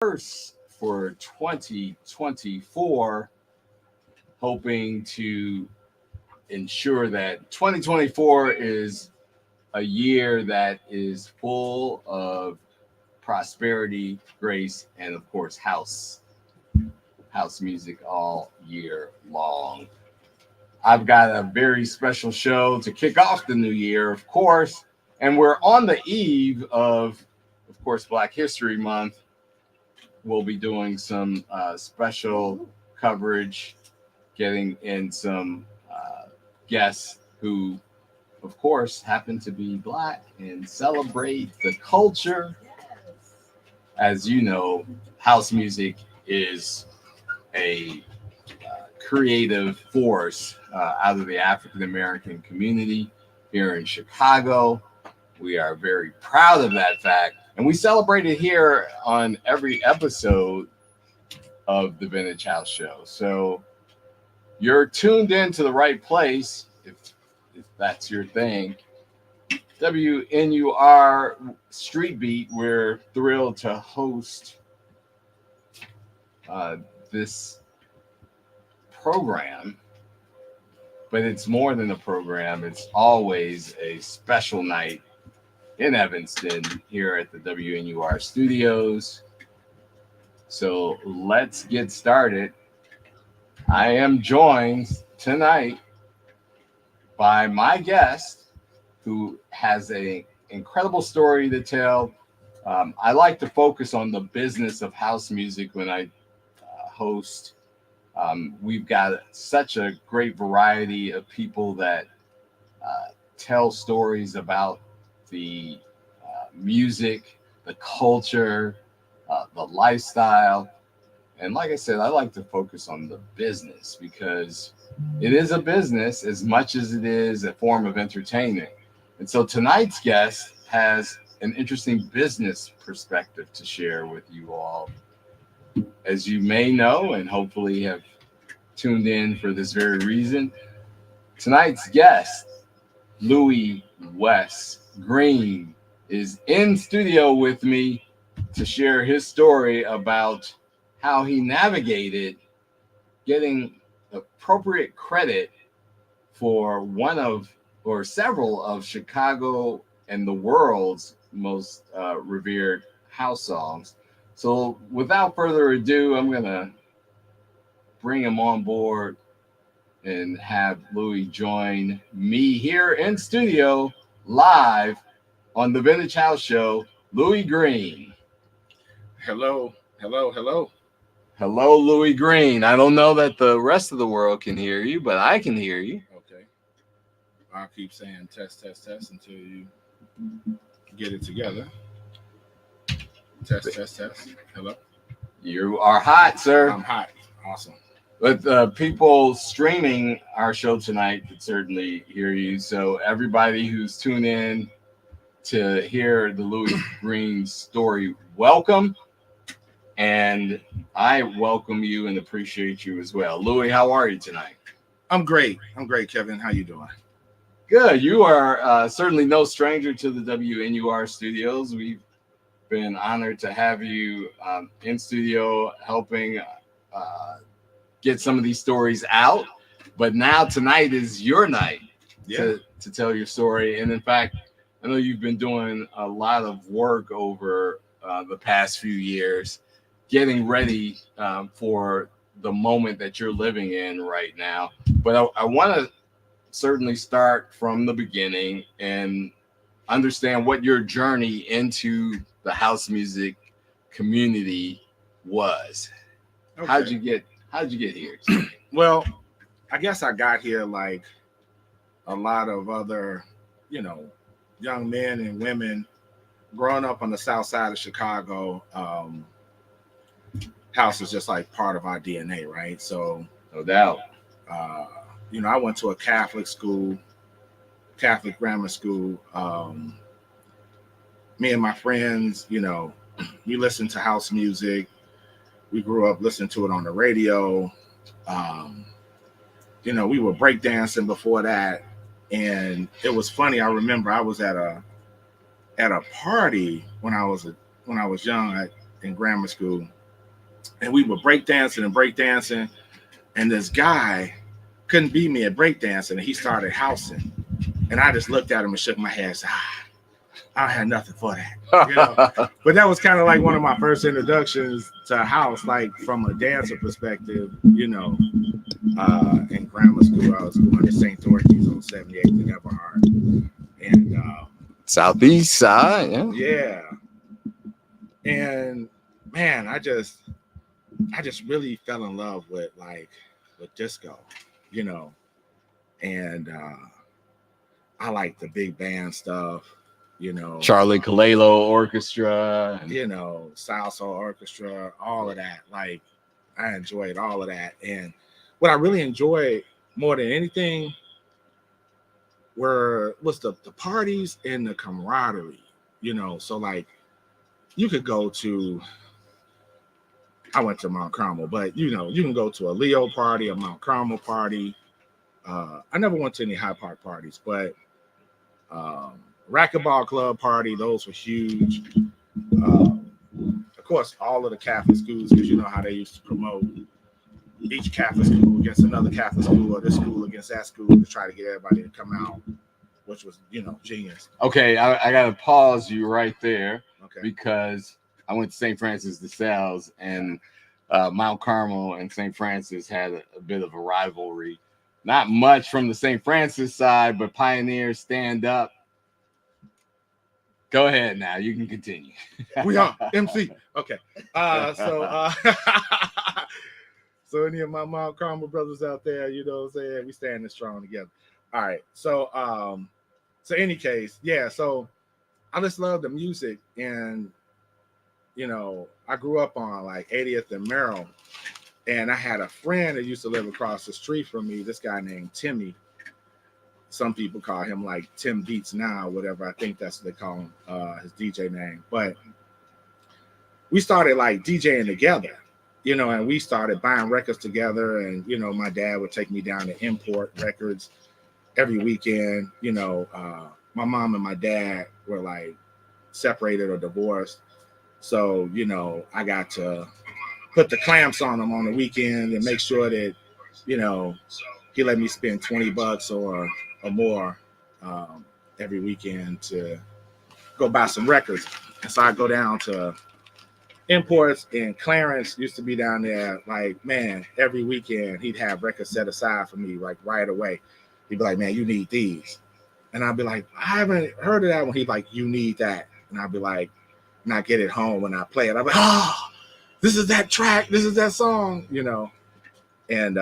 First for 2024, hoping to ensure that 2024 is a year that is full of prosperity, grace, and of course, house music all year long. I've got a very special show to kick off the new year, of course, and we're on the eve of course, Black History Month. We'll be doing some special coverage, getting in some guests who, of course, happen to be Black and celebrate the culture. As you know, house music is a creative force out of the African American community here in Chicago. We are very proud of that fact. And we celebrate it here on every episode of the Vintage House Show. So you're tuned in to the right place if that's your thing. WNUR Street Beat, we're thrilled to host this program, but it's more than a program. It's always a special night in Evanston here at the WNUR studios. So let's get started. I am joined tonight by my guest who has an incredible story to tell. I like to focus on the business of house music when I host. We've got such a great variety of people that tell stories about the music, the culture, the lifestyle. And like I said, I like to focus on the business because it is a business as much as it is a form of entertainment. And so tonight's guest has an interesting business perspective to share with you all. As you may know, and hopefully have tuned in for this very reason, tonight's guest, Louie Green, is in studio with me to share his story about how he navigated getting appropriate credit for one of or several of Chicago and the world's most revered house songs. So without further ado, I'm going to bring him on board and have Louie join me here in studio live on the Vintage House Show. Louie Green. Hello. Hello, Louie Green. I don't know that the rest of the world can hear you, but I can hear you. Okay. I'll keep saying test until you get it together. Test. Hello. You are hot, sir. I'm hot. Awesome. But people streaming our show tonight could certainly hear you. So everybody who's tuned in to hear the Louie Green story, welcome. And I welcome you and appreciate you as well. Louie, how are you tonight? I'm great, Kevin. How you doing? Good. You are certainly no stranger to the WNUR studios. We've been honored to have you in studio helping get some of these stories out. But now tonight is your night to tell your story. And in fact, I know you've been doing a lot of work over the past few years, getting ready for the moment that you're living in right now. But I want to certainly start from the beginning and understand what your journey into the house music community was. Okay. How'd you get here? Well, I guess I got here like a lot of other, young men and women growing up on the south side of Chicago. House is just like part of our DNA, right? So no doubt. I went to a Catholic school, Catholic grammar school. Me and my friends, we listened to house music. We grew up listening to it on the radio. We were breakdancing before that. And it was funny. I remember I was at a party when I was young. in grammar school, and we were breakdancing, and this guy couldn't beat me at breakdancing, and he started housing, and I just looked at him and shook my head. Said, I had nothing for that, But that was kind of like one of my first introductions to house, like from a dancer perspective, In grammar school, I was going to St. Dorothy's on 78th and Everhart, and Southeast side, yeah. yeah, and man, I just really fell in love with disco, you know, and I like the big band stuff, Charlie Kalelo Orchestra, and salsa orchestra, all of that. Like, I enjoyed all of that, and what I really enjoyed more than anything was the parties and the camaraderie, So like, you could go to, I went to Mount Carmel, but you can go to a Leo party, a Mount Carmel party. I never went to any High Park parties, but racquetball club party, those were huge. Of course, all of the Catholic schools, because you know how they used to promote each Catholic school against another Catholic school, or this school against that school, to try to get everybody to come out, which was, genius. Okay, I got to pause you right there, Okay. Because I went to St. Francis de Sales, and Mount Carmel and St. Francis had a bit of a rivalry. Not much from the St. Francis side, but Pioneers stand up. Go ahead now. You can continue. We are MC. Okay. So any of my Mount Carmel brothers out there, you know what I'm saying? We standing strong together. All right. So any case, yeah. So I just love the music, and I grew up on like 80th and Merrill, and I had a friend that used to live across the street from me. This guy named Timmy. Some people call him like Tim Beats Now, whatever. I think that's what they call him, his DJ name. But we started like DJing together, and we started buying records together. And, my dad would take me down to Import Records every weekend. My mom and my dad were like separated or divorced. So, I got to put the clamps on him on the weekend and make sure that, he let me spend $20 or more every weekend to go buy some records. And so I go down to Imports, and Clarence used to be down there. Like, man, every weekend he'd have records set aside for me, like right away. He'd be like, man, you need these. And I'd be like, I haven't heard of that one. He'd be like, you need that. And I'd be like, and I get it home when I play it. I'm like, oh, this is that track. This is that song, And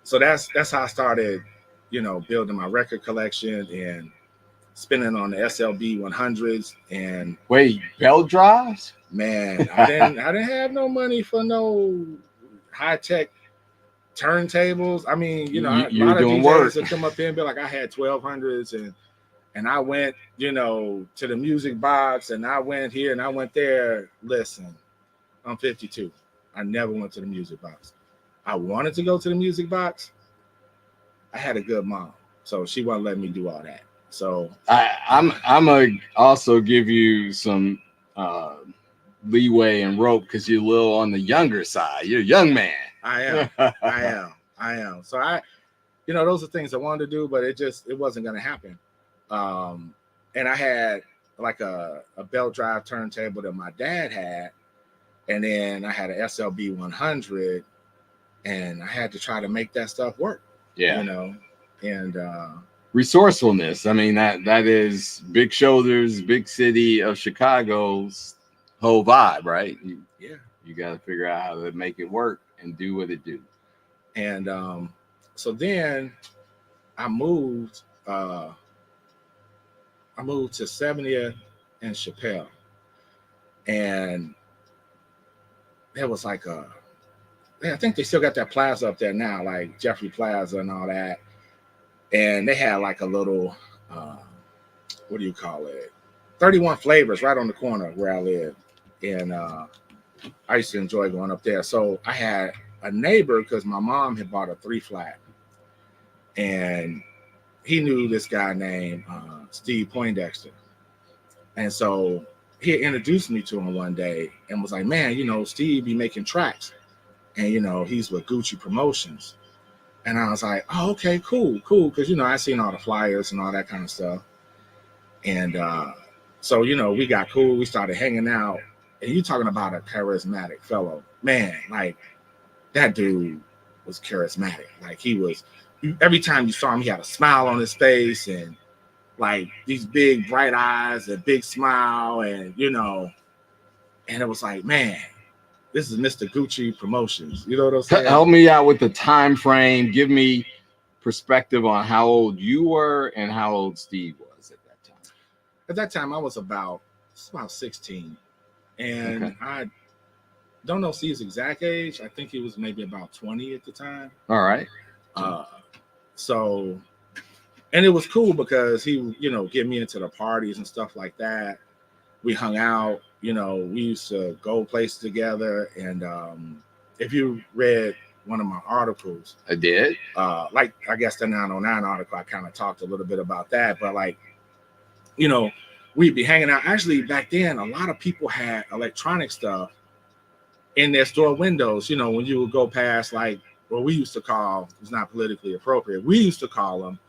so that's how I started, building my record collection and spinning on the SLB 100s. And wait, belt drives? Man, I didn't have no money for no high tech turntables. I mean, a lot of DJs would come up there and be like, I had 1200s, and I went, to the music box, and I went here and I went there. Listen, I'm 52. I never went to the music box. I wanted to go to the music box. I had a good mom, so she wasn't letting me do all that. So I'm gonna also give you some leeway and rope, because you're a little on the younger side. You're a young man. I am. So those are things I wanted to do, but it wasn't gonna happen. And I had like a belt drive turntable that my dad had, and then I had an SLB 100, and I had to try to make that stuff work. Yeah. And resourcefulness. I mean, that is Big Shoulders, big city of Chicago's whole vibe, right? You got to figure out how to make it work and do what it do. And so then I moved to 70th and Chappelle, and there was like I think they still got that plaza up there now, like Jeffrey Plaza and all that. And they had like a little, what do you call it? 31 Flavors right on the corner where I live. And I used to enjoy going up there. So I had a neighbor, because my mom had bought a 3-flat. And he knew this guy named Steve Poindexter. And so he had introduced me to him one day and was like, man, Steve be making tracks, and he's with Gucci Promotions. And I was like, oh, okay, cool, because I seen all the flyers and all that kind of stuff. And so we got cool. We started hanging out, and you talking about a charismatic fellow, man. Like that dude was charismatic. Like he was. Every time you saw him, he had a smile on his face, and like these big bright eyes, and big smile, and and it was like, man, this is Mr. Gucci Promotions. You know what I'm saying? Help me out with the time frame. Give me perspective on how old you were and how old Steve was at that time. At that time, I was about 16, and I don't know Steve's exact age. I think he was maybe about 20 at the time. All right. So, and it was cool because he, get me into the parties and stuff like that. We hung out. We used to go places together. And if you read one of my articles, I did. Like I guess the 909 article, I kind of talked a little bit about that. But like, we'd be hanging out. Actually, back then, a lot of people had electronic stuff in their store windows. When you would go past, like what we used to call, it's not politically appropriate, we used to call them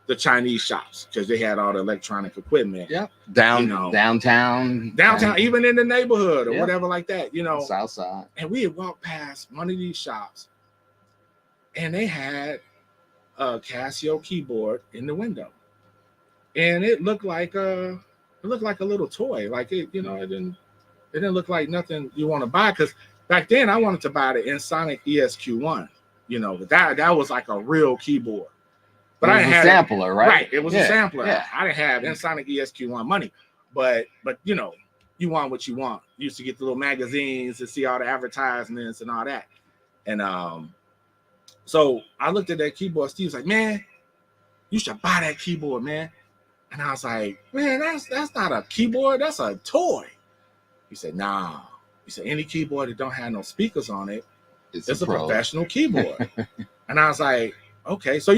the Chinese shops because they had all the electronic equipment. Yeah, downtown, even in the neighborhood or whatever like that. South side. And we had walked past one of these shops, and they had a Casio keyboard in the window, and it looked like a little toy. Like it didn't look like nothing you want to buy, because back then I wanted to buy the Ensoniq ESQ1. That was like a real keyboard. But I didn't have a sampler, right? Right, it was a sampler. Yeah. I didn't have Ensoniq ESQ1 money, but you want what you want. You used to get the little magazines and see all the advertisements and all that. And so I looked at that keyboard. Steve was like, man, you should buy that keyboard, man. And I was like, man, that's not a keyboard, that's a toy. He said, nah. He said, any keyboard that don't have no speakers on it, it's a professional keyboard. And I was like, okay. So,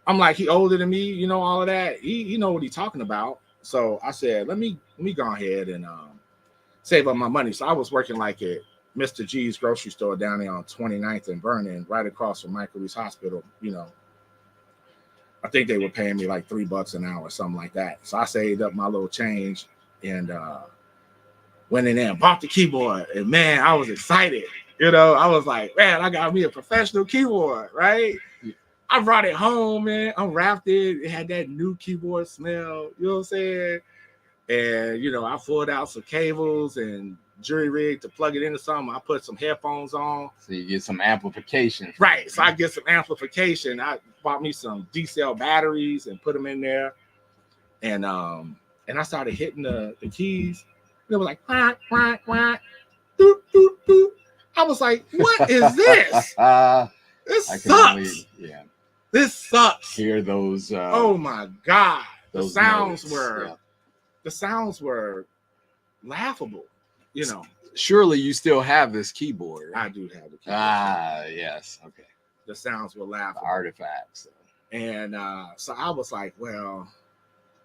I'm like, he older than me, all of that. He know what he's talking about. So I said, let me go ahead and save up my money. So I was working like at Mr. G's grocery store down there on 29th and Vernon, right across from Michael Reese Hospital. I think they were paying me like $3 an hour or something like that. So I saved up my little change and went in there and bought the keyboard. And man, I was excited. I was like, man, I got me a professional keyboard, right? I brought it home, man. Unwrapped it. It had that new keyboard smell. You know what I'm saying? And, I pulled out some cables and jury rig to plug it into something. I put some headphones on. So you get some amplification. Right. So I get some amplification. I bought me some D-cell batteries and put them in there. And I started hitting the keys. And it was like, quack, quack, quack, doop, doop, doop. I was like, what is this? This sucks. This sucks. Hear those. Oh my God. The sounds were laughable, Surely you still have this keyboard. Right? I do have the keyboard. Yes. Okay. The sounds were laughable. The artifacts. And so I was like, well,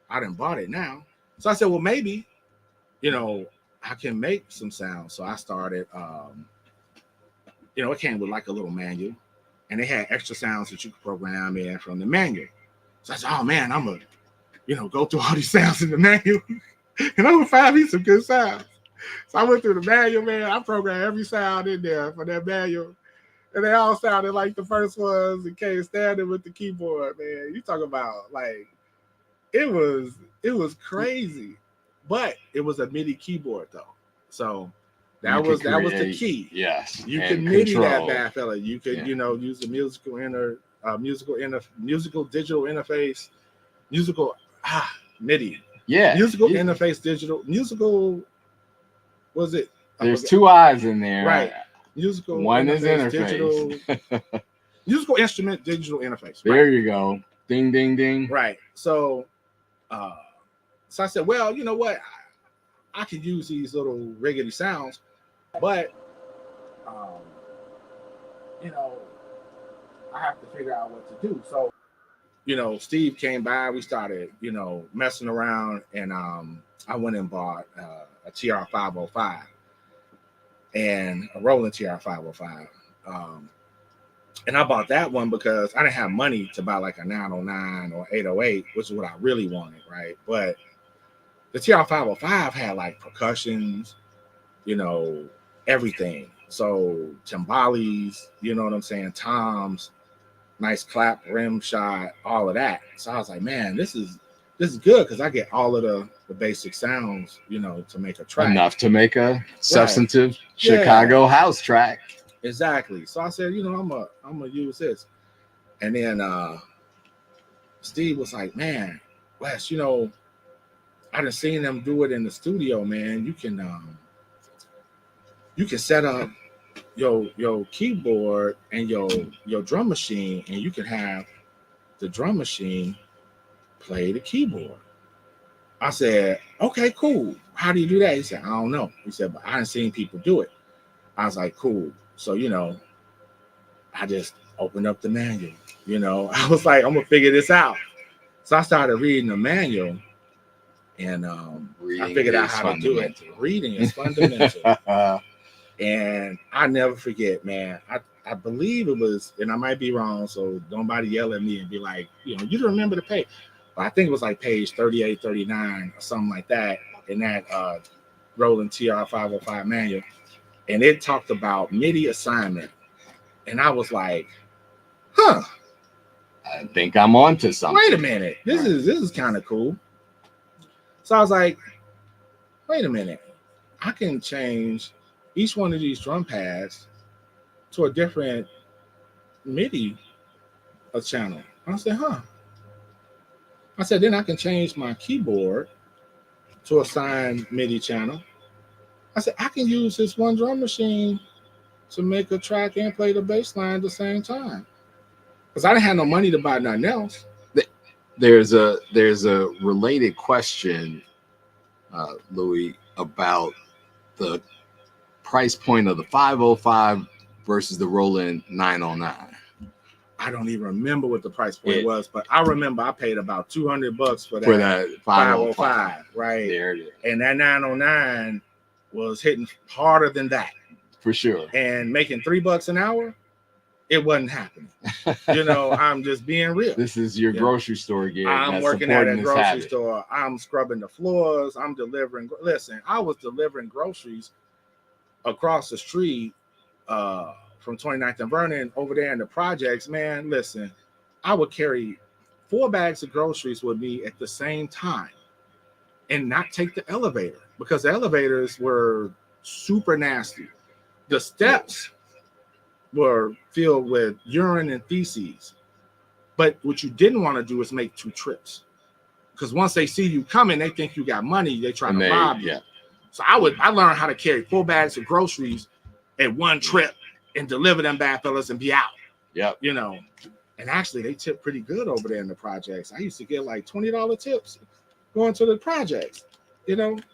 I done bought it now. So I said, well, maybe, I can make some sounds. So I started, it came with like a little manual. And they had extra sounds that you could program in from the manual. So I said, oh man, I'm going to, go through all these sounds in the manual. And I'm going to find me some good sounds. So I went through the manual, man. I programmed every sound in there for that manual. And they all sounded like the first ones and came standing with the keyboard, man. You talk about, like, it was crazy. But it was a MIDI keyboard, though. So that was the key. Yes. You can MIDI that bad fella. You could, use the musical digital interface, MIDI. Yeah. Musical interface digital. Musical, was it? There's two eyes in there. Right. Musical one interface, is interface. Digital, musical instrument digital interface. There you go. Ding, ding, ding. Right. So I said, well, you know what? I can use these little riggedy sounds, but I have to figure out what to do. So Steve came by. We started, messing around, and I went and bought a TR 505 and a Roland TR 505. And I bought that one because I didn't have money to buy like a 909 or 808, which is what I really wanted, right? But the TR 505 had like percussions, everything. So timbales, you know what I'm saying? Toms, nice clap, rim shot, all of that. So I was like, man, this is good because I get all of the basic sounds, to make a track. Enough to make a substantive Yeah. Chicago house track. Exactly. So I said, I'm gonna use this. And then Steve was like, man, Wes, I done seen them do it in the studio, man. You can set up your keyboard and your drum machine, and you can have the drum machine play the keyboard. I said, okay, cool. How do you do that? He said, I don't know. He said, but I done seen people do it. I was like, cool. So, I just opened up the manual. I was like, I'm gonna figure this out. So I started reading the manual, and I figured out how to do it. Reading is fundamental. And I never forget, man. I believe it was, and I might be wrong, so nobody yell at me and be like, you don't remember the page. But I think it was like page 38, 39 or something like that in that Roland TR 505 manual. And it talked about MIDI assignment. And I was like, huh. I think I'm on to something. Wait a minute. This is kind of cool. So I was like, wait a minute. I can change each one of these drum pads to a different MIDI channel. I said, huh. I said, then I can change my keyboard to assign MIDI channel. I said, I can use this one drum machine to make a track and play the bass line at the same time. Because I didn't have no money to buy nothing else. There's a related question, Louie, about the price point of the 505 versus the Roland 909. I don't even remember what the price point was, but I remember I paid about $200 for that 505, right? There it is. And that 909 was hitting harder than that. For sure. And making $3 an hour, it wasn't happening. I'm just being real. This is your grocery store gig. I'm working at a grocery store. I'm scrubbing the floors. I'm delivering. Listen, I was delivering groceries across the street from 29th and Vernon over there in the projects. Man, listen, I would carry 4 bags of groceries with me at the same time and not take the elevator because the elevators were super nasty. The steps were filled with urine and feces. But what you didn't want to do is make 2 trips. Because once they see you coming, they think you got money. They try to rob you. Yeah. So I learned how to carry 4 bags of groceries at one trip and deliver them bad fellas and be out. Yep. And actually they tip pretty good over there in the projects. I used to get like $20 tips going to the projects.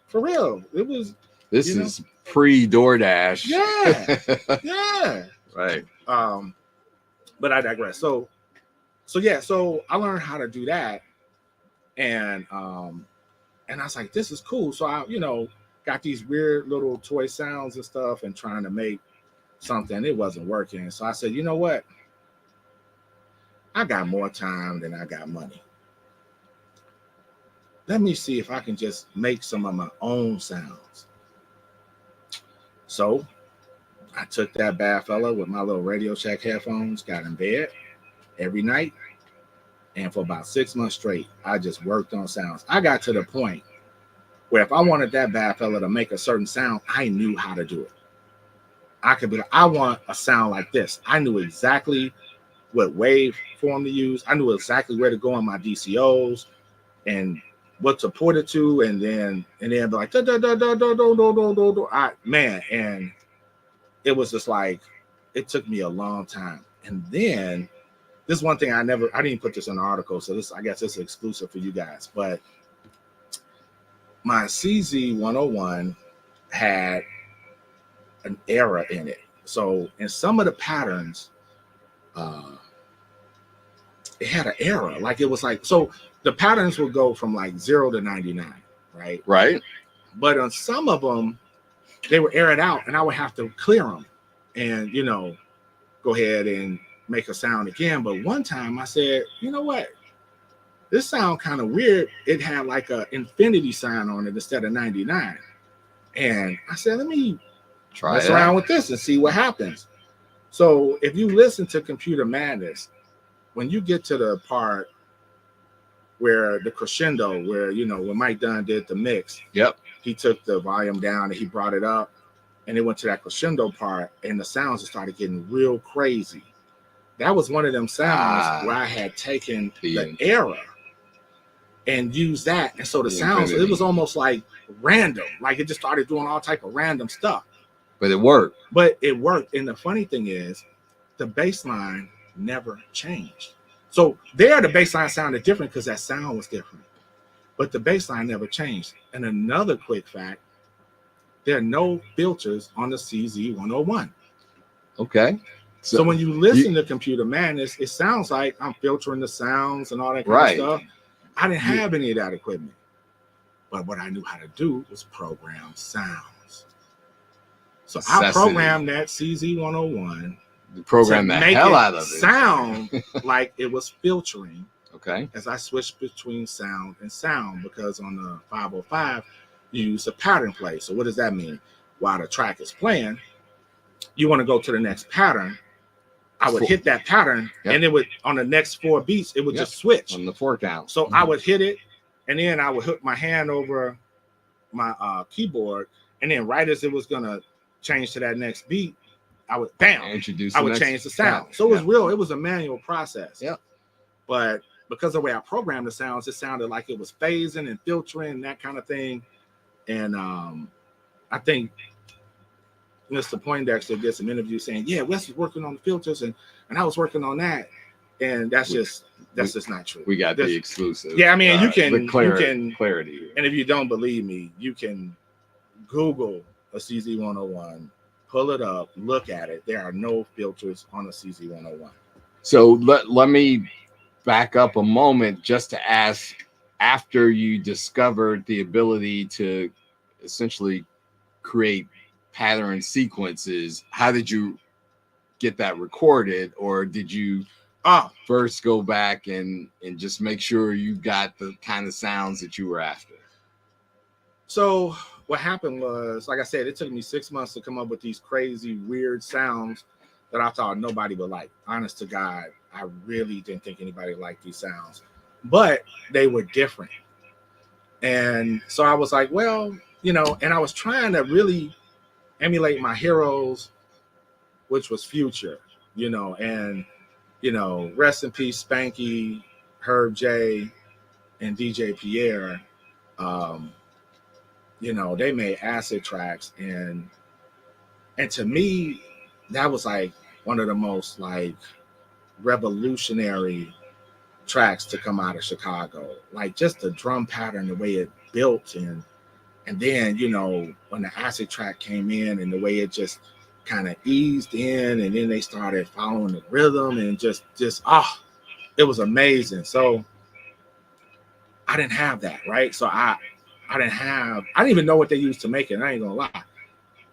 For real. It was This is pre DoorDash. Yeah. Yeah. Right. But I digress. So I learned how to do that. And I was like, this is cool. So I, got these weird little toy sounds and stuff and trying to make something. It wasn't working. So I said, you know what? I got more time than I got money. Let me see if I can just make some of my own sounds. So I took that bad fella with my little Radio Shack headphones, got in bed every night. And for about 6 months straight, I just worked on sounds. I got to the point where if I wanted that bad fella to make a certain sound, I knew how to do it. I could be like, I want a sound like this. I knew exactly what waveform to use. I knew exactly where to go on my DCOs and what to put it to, and then be like da da da da da da da da da. Man, and it was just like it took me a long time. And then this is one thing I didn't put this in the article, so I guess it's exclusive for you guys. But my CZ 101 had an error in it. So in some of the patterns, it had an error. Like it was like, so the patterns would go from like 0 to 99, right? Right. But on some of them, they were aired out, and I would have to clear them, and go ahead and make a sound again. But one time I said, you know what? This sound kind of weird. It had like a infinity sign on it instead of 99. And I said, let me Try mess it around out. with this and see what happens. So if you listen to Computer Madness, when you get to the part where the crescendo, where when Mike Dunn did the mix, Yep. he took the volume down and he brought it up, and it went to that crescendo part, and the sounds started getting real crazy. That was one of them sounds where I had taken the error and used that, and so the sounds, it was almost like random, like it just started doing all type of random stuff. But it worked. And the funny thing is, the bass line never changed. So there, the bass line sounded different because that sound was different, but the bass line never changed. And another quick fact: there are no filters on the CZ101. Okay. So when you listen to Computer Madness, it sounds like I'm filtering the sounds and all that kind of stuff. I didn't have any of that equipment. But what I knew how to do was program sounds. So I programmed that CZ101 program the hell out of it. Sound like it was filtering. Okay. As I switched between sound and sound, because on the 505, you use a pattern play. So what does that mean? While the track is playing, you want to go to the next pattern. I would hit that pattern, and it would, on the next 4 beats, it would just switch on the 4 count. So I would hit it, and then I would hook my hand over my keyboard, and then right as it was gonna change to that next beat, I would change the sound. So it was real. It was a manual process. Yeah. But because of the way I programmed the sounds, it sounded like it was phasing and filtering and that kind of thing. And I think Mr. Poindexter did some interviews saying, yeah, Wes was working on the filters and I was working on that. And that's just not true. We got the exclusive. Yeah, I mean, you can clarity. And if you don't believe me, you can Google a CZ101, pull it up, look at it. There are no filters on a CZ101. So let me back up a moment just to ask, after you discovered the ability to essentially create pattern sequences, how did you get that recorded, or did you first go back and just make sure you got the kind of sounds that you were after? So what happened was, like I said, it took me 6 months to come up with these crazy, weird sounds that I thought nobody would like. Honest to God, I really didn't think anybody liked these sounds, but they were different. And so I was like, well, and I was trying to really emulate my heroes, which was Future, and, rest in peace, Spanky, Herb J, and DJ Pierre. They made acid tracks, and to me, that was like one of the most like revolutionary tracks to come out of Chicago. Like just the drum pattern, the way it built, and then when the acid track came in and the way it just kind of eased in, and then they started following the rhythm, and just it was amazing. So I didn't have that, right? So I didn't even know what they used to make it. I ain't gonna lie.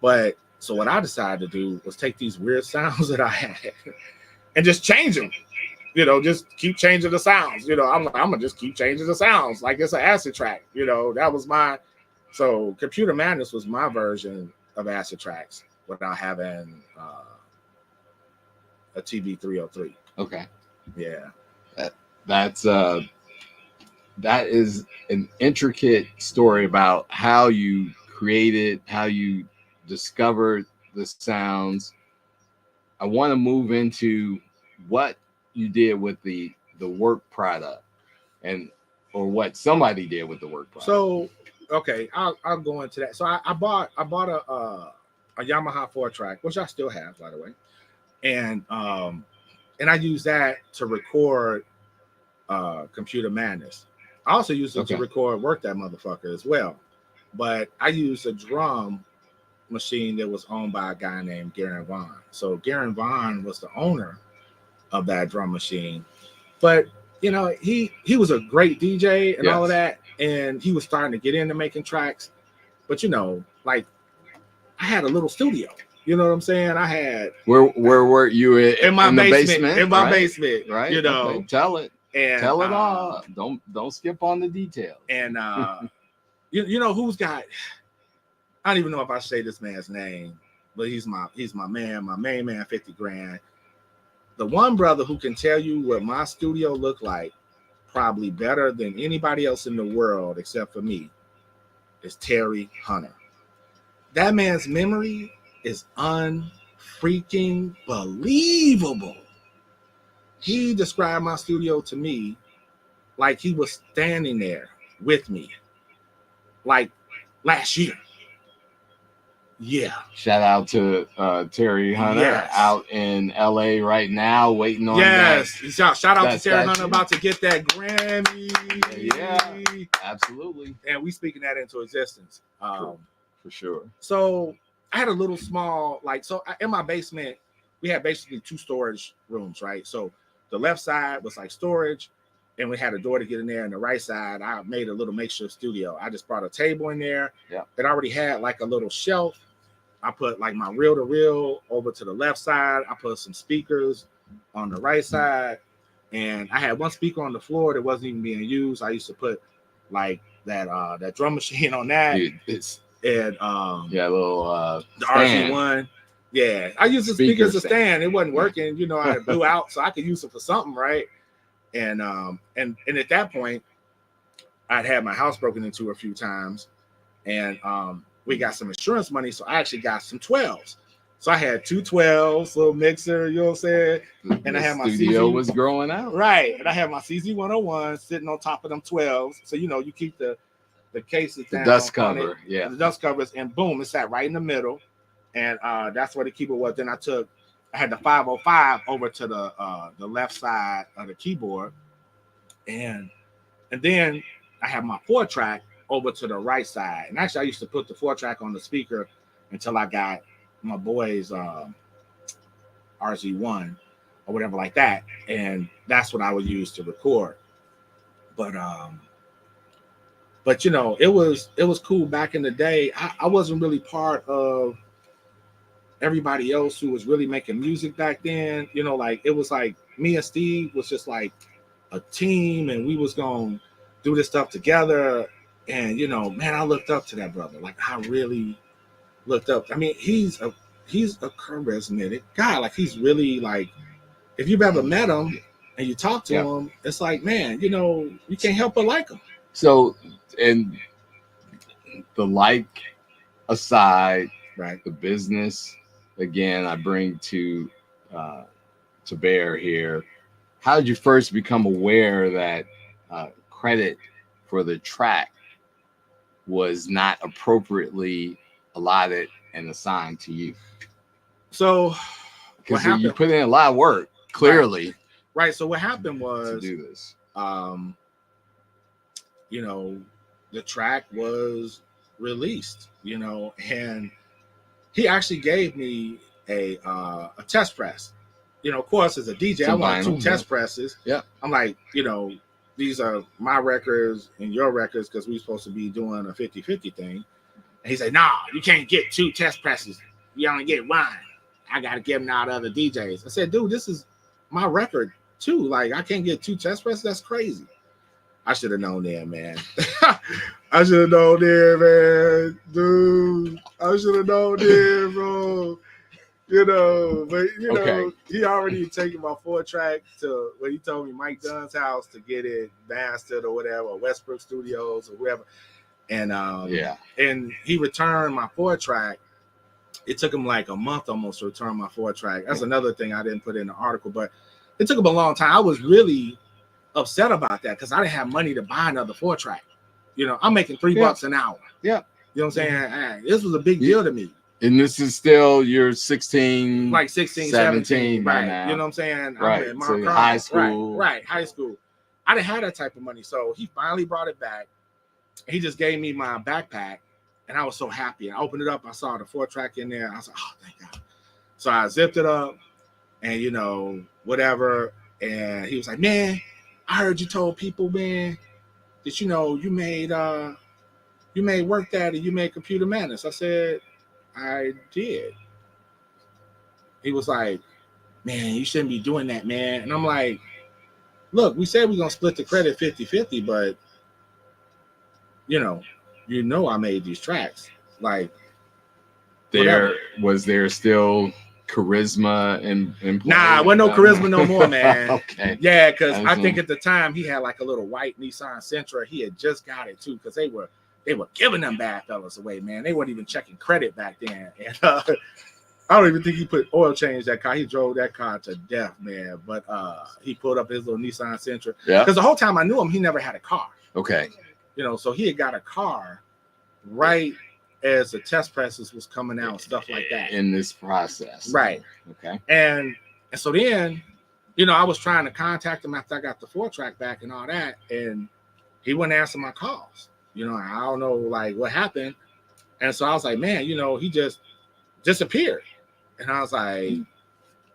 But so what I decided to do was take these weird sounds that I had and just change them. Just keep changing the sounds. I'm gonna just keep changing the sounds like it's an acid track. That was my. So Computer Madness was my version of acid tracks without having a TB303. Okay. Yeah. That is an intricate story about how you created, how you discovered the sounds. I want to move into what you did with the work product, or what somebody did with the work product. So, okay, I'll go into that. So I bought a Yamaha 4-track, which I still have, by the way, and I use that to record Computer Madness. I also use it to record Work That Motherfucker as well. But I used a drum machine that was owned by a guy named Garen Vaughn. So Garen Vaughn was the owner of that drum machine. But you know, he was a great DJ and all of Yes. that, and he was starting to get into making tracks. But you know, like I had a little studio. You know what I'm saying? I had Where were you in my in the basement, in my right? basement, Right. you know. Okay. Tell it. And Tell it all. Don't skip on the details. And you know who's got? I don't even know if I say this man's name, but he's my man, my main man, 50 grand. The one brother who can tell you what my studio looked like, probably better than anybody else in the world except for me, is Terry Hunter. That man's memory is unfreaking believable. He described my studio to me like he was standing there with me, like last year. Yeah. Shout out to Terry Hunter Yes. out in LA right now, waiting on Yes. that. Shout out to Terry statue. Hunter, about to get that Grammy. Yeah. Absolutely. And we speaking that into existence. For sure. So I had a little small, like, so in my basement, we had basically 2 storage rooms, right? So the left side was like storage, and we had a door to get in there. And the right side, I made a little makeshift studio. I just brought a table in there. Yeah. It already had like a little shelf. I put like my reel-to-reel over to the left side. I put some speakers on the right side. And I had one speaker on the floor that wasn't even being used. I used to put like that drum machine on that. Dude, it's And yeah, a little the stand. RZ1. Yeah, I used the speaker as a stand. It wasn't working, you know. I had blew out, so I could use it for something, right? And at that point, I'd had my house broken into a few times, and we got some insurance money, so I actually got some 12s. So I had 2 12s, little mixer, you know what I'm saying? And I had my studio CZ, was growing out, right? And I had my CZ101 sitting on top of them 12s, so you know you keep the cases down, the dust cover, yeah, the dust covers, and boom, it sat right in the middle, and that's where the keyboard was. Then I had the 505 over to the left side of the keyboard, and then I had my 4-track over to the right side. And actually, I used to put the 4-track on the speaker until I got my boy's RZ1 or whatever like that, and that's what I would use to record. But you know, it was cool back in the day. I wasn't really part of everybody else who was really making music back then. You know, like it was like me and Steve was just like a team, and we was gonna do this stuff together. And you know, man, I looked up to that brother. Like I really looked up. I mean, he's a charismatic guy. Like he's really like, if you've ever met him and you talk to him, it's like, man, you know, you can't help but like him. So, and the like aside, right? The business again, I bring to bear here. How did you first become aware that credit for the track was not appropriately allotted and assigned to you? So, because you put in a lot of work, clearly. Right. So what happened was to do this. You know, the track was released. You know, and he actually gave me a test press. You know, of course, as a DJ, I wanted 2 test presses. Yeah. I'm like, you know, these are my records and your records because we're supposed to be doing a 50-50 thing. And he said, nah, you can't get 2 test presses. You only get 1. I got to give them out to other DJs. I said, dude, this is my record too. Like, I can't get 2 test presses. That's crazy. I should have known then, man. I should have known then, man. Dude, I should have known then, bro. You know, but you know, he already taken my 4-track to when he told me Mike Dunn's house to get it mastered or whatever, or Westbrook Studios or whatever. And and he returned my 4-track. It took him like a month almost to return my 4-track. That's another thing I didn't put in the article, but it took him a long time. I was really upset about that because I didn't have money to buy another 4-track. You know, I'm making $3 an hour. Yeah. You know what I'm saying? This was a big deal to me. And this is still you're 16, like 16, 17 by right now. You know what I'm saying? Right. I'm so high school. Right. High school. I didn't have that type of money. So he finally brought it back. He just gave me my backpack, and I was so happy. I opened it up. I saw the 4-track in there. I was like, oh, thank God. So I zipped it up and, you know, whatever. And he was like, man, I heard you told people, man, that you made Work Daddy, you made Computer Madness. I said, I did. He was like, man, you shouldn't be doing that, man. And I'm like, look, we said we're gonna split the credit 50-50, but you know I made these tracks. Like, there was there still charisma in play? Nah, wasn't no charisma no more, man. Okay. Yeah, because I think at the time he had like a little white Nissan Sentra. He had just got it too, because they were giving them bad fellas away, man. They weren't even checking credit back then. And I don't even think he put oil change that car. He drove that car to death, man. But he pulled up his little Nissan Sentra. Yeah. Because the whole time I knew him, he never had a car. Okay. So he had got a car right as the test presses was coming out and stuff like that. In this process. Right. Okay. And so then, I was trying to contact him after I got the 4-track back and all that, and he wouldn't answer my calls. I don't know, like, what happened. And so I was like, man, he just disappeared. And I was like,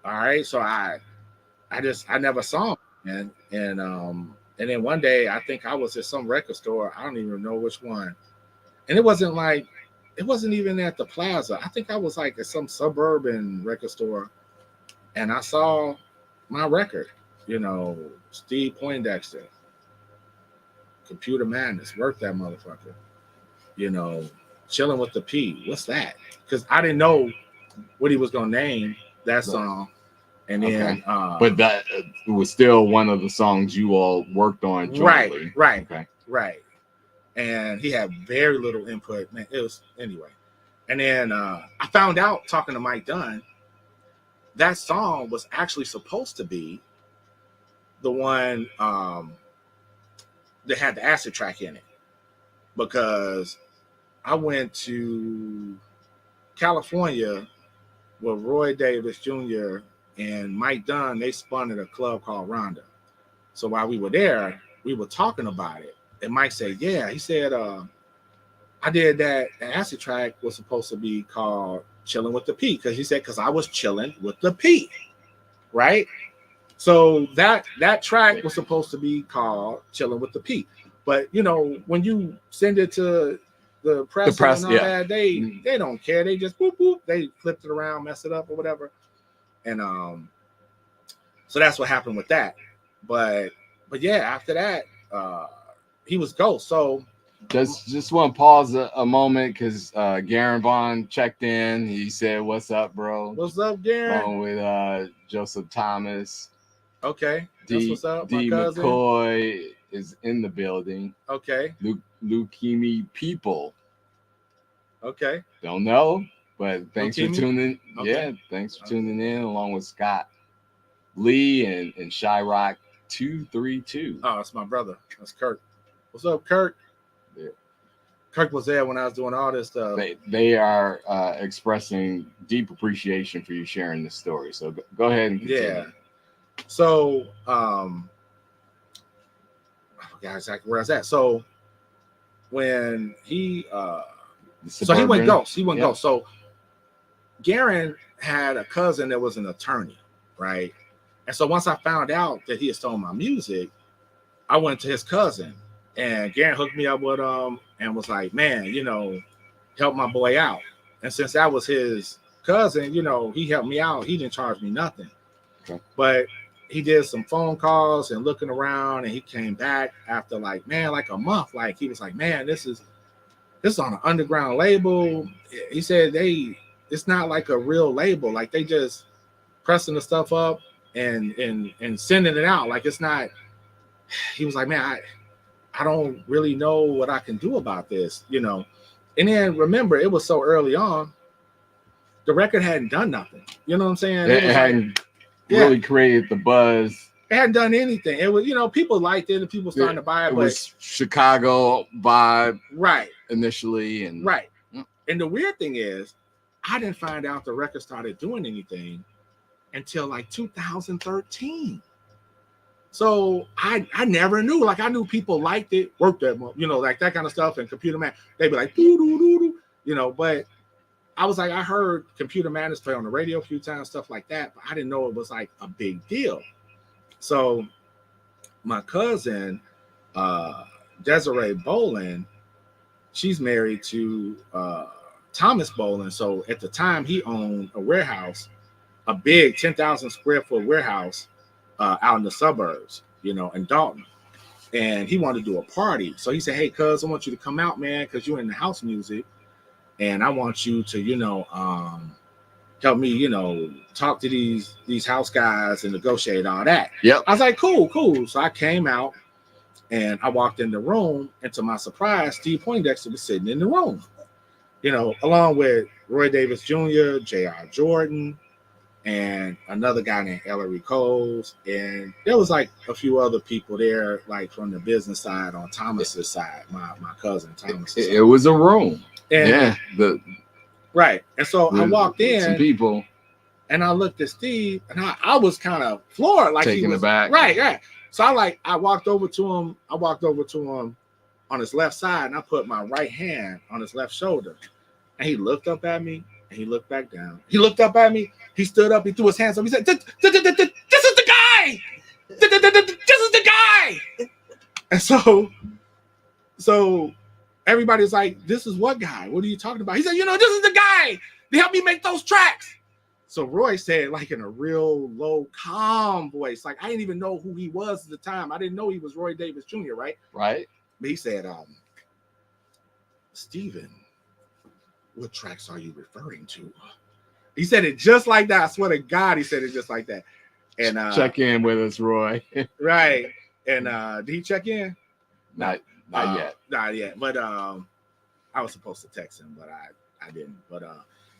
all right. So I never saw him. And then one day, I think I was at some record store. I don't even know which one. And it wasn't even at the plaza. I think I was like at some suburban record store, and I saw my record, Steve Poindexter, Computer Madness, Work That Motherfucker, Chilling with the P. What's that? Because I didn't know what he was gonna name that song. And then, but that was still one of the songs you all worked on jointly. Right. And he had very little input. Man, it was anyway. And then I found out, talking to Mike Dunn, that song was actually supposed to be the one that had the acid track in it, because I went to California with Roy Davis Jr. and Mike Dunn. They spun at a club called Rhonda. So while we were there, we were talking about it. And Mike said, yeah, he said, I did that. The acid track was supposed to be called Chilling with the P, because he said, because I was chilling with the P, right? So that track was supposed to be called Chilling with the P. But, when you send it to the press and all that, they don't care. They just boop, boop. They flipped it around, mess it up or whatever. And so that's what happened with that. But yeah, after that, he was ghost. So just want to pause a moment, because Garen Vaughn checked in. He said, "What's up, bro? What's up, Garen?" Along with Joseph Thomas. Okay, that's what's up. D. McCoy is in the building. Okay. Leukemia people. Okay. Don't know, but thanks for tuning. Okay. Yeah, thanks for tuning in, along with Scott Lee and Shyrock 232. Oh, that's my brother. That's Kirk. What's up, Kirk? Yeah. Kirk was there when I was doing all this stuff. They are expressing deep appreciation for you sharing this story. So go ahead and continue. Yeah. So I forgot exactly where I was at. So when he he went ghost. He went ghost. So Garen had a cousin that was an attorney, right? And so once I found out that he had stolen my music, I went to his cousin, and Garen hooked me up with him and was like, man, help my boy out. And since that was his cousin, he helped me out. He didn't charge me nothing. Okay. But he did some phone calls and looking around, and he came back after like a month. Like, he was like, man, this is on an underground label. He said it's not like a real label. Like, they just pressing the stuff up and sending it out. Like, it's not. He was like, man, I don't really know what I can do about this, And then remember, it was so early on, the record hadn't done nothing. You know what I'm saying? It hadn't really created the buzz. It hadn't done anything. It was, people liked it and people starting to buy it. It was Chicago vibe, right? Initially, and right. And the weird thing is, I didn't find out the record started doing anything until like 2013. So I never knew. Like, I knew people liked it, worked that, like that kind of stuff. And Computer Man, they'd be like, doo, doo, doo, doo, but I was like, I heard Computer Madness play on the radio a few times, stuff like that, but I didn't know it was like a big deal. So my cousin, Desiree Bolin, she's married to Thomas Bolin. So at the time, he owned a warehouse, a big 10,000 square foot warehouse out in the suburbs, in Dalton. And he wanted to do a party. So he said, hey, cuz, I want you to come out, man, because you're in the house music. And I want you to, help me, talk to these house guys and negotiate all that. Yep. I was like, cool. So I came out and I walked in the room, and to my surprise, Steve Poindexter was sitting in the room, along with Roy Davis Jr., J.R. Jordan, and another guy named Ellery Coles. And there was like a few other people there, like from the business side on Thomas's side, my cousin Thomas. It was a room. And right. And so I walked in, some people, and I looked at Steve, and I was kind of floored, like taken aback. Right. So I walked over to him. I walked over to him on his left side, and I put my right hand on his left shoulder. And he looked up at me, and he looked back down. He looked up at me. He stood up. He threw his hands up. He said, "This is the guy. This is the guy." And so everybody's like, "This is what guy? What are you talking about?" He said, "This is the guy. They helped me make those tracks." So Roy said, like in a real low, calm voice, like I didn't even know who he was at the time. I didn't know he was Roy Davis Jr., right? Right. But he said, Steven, what tracks are you referring to? He said it just like that. I swear to God, he said it just like that. And check in with us, Roy. Right. And did he check in? Not yet. Not yet. But I was supposed to text him, but I didn't. But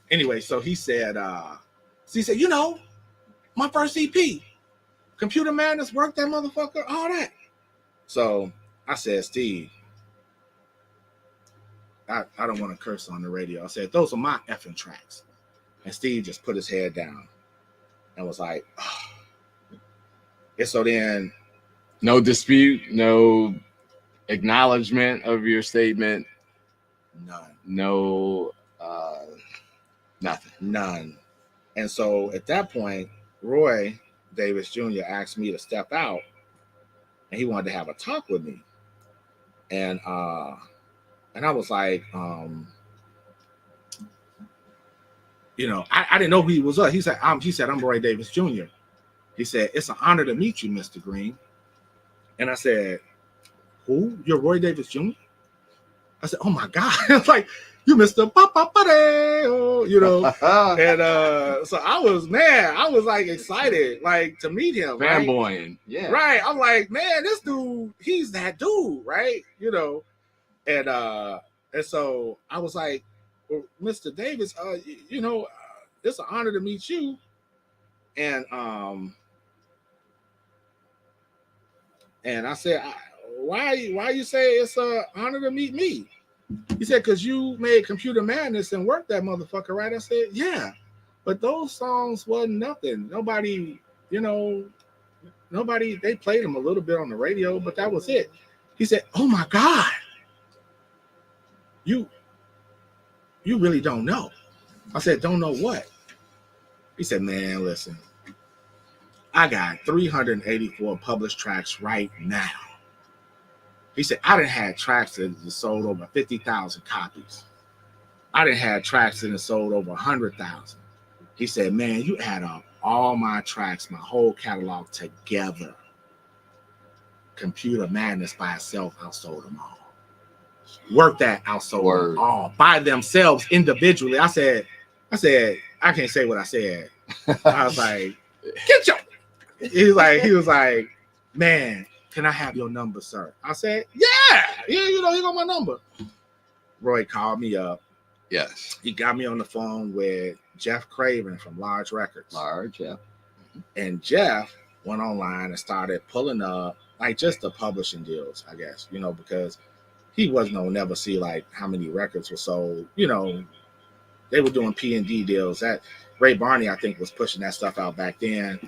anyway, so he said, my first EP, Computer Madness, Work That Motherfucker, all that. So I said, Steve, I don't want to curse on the radio. I said, those are my effing tracks. And Steve just put his head down and was like, oh. And so then, no dispute, no acknowledgement of your statement. None. No, nothing. None. And so at that point, Roy Davis Jr. asked me to step out, and he wanted to have a talk with me. And I was like, I didn't know who he was. He said, I'm Roy Davis Jr. He said, it's an honor to meet you, Mr. Green. And I said, who? You're Roy Davis Jr.? I said, oh my God. It's like, you Mr. And so I was like excited, like to meet him. Fanboying. Right? Yeah. Right. I'm like, man, this dude, he's that dude, right? And so I was like, well, Mr. Davis, it's an honor to meet you. And I said, why you say it's an honor to meet me? He said, because you made Computer Madness and Work That Motherfucker, right? I said, yeah, but those songs wasn't nothing. Nobody, they played them a little bit on the radio, but that was it. He said, oh my God, you really don't know. I said, don't know what? He said, man, listen, I got 384 published tracks right now. He said, I done had tracks that sold over 50,000 copies. I done had tracks that sold over 100,000. He said, man, you add up all my tracks, my whole catalog together. Computer Madness by itself outsold them all. Work That outsold them all by themselves individually. I said, I can't say what I said. I was like, get your. He was like, man, can I have your number, sir? I said, yeah, you got my number. Roy called me up. Yes. He got me on the phone with Jeff Craven from Large Records. Large, yeah. And Jeff went online and started pulling up like just the publishing deals, I guess, because he wasn't gonna never see like how many records were sold. They were doing P&D deals. That Ray Barney, I think, was pushing that stuff out back then.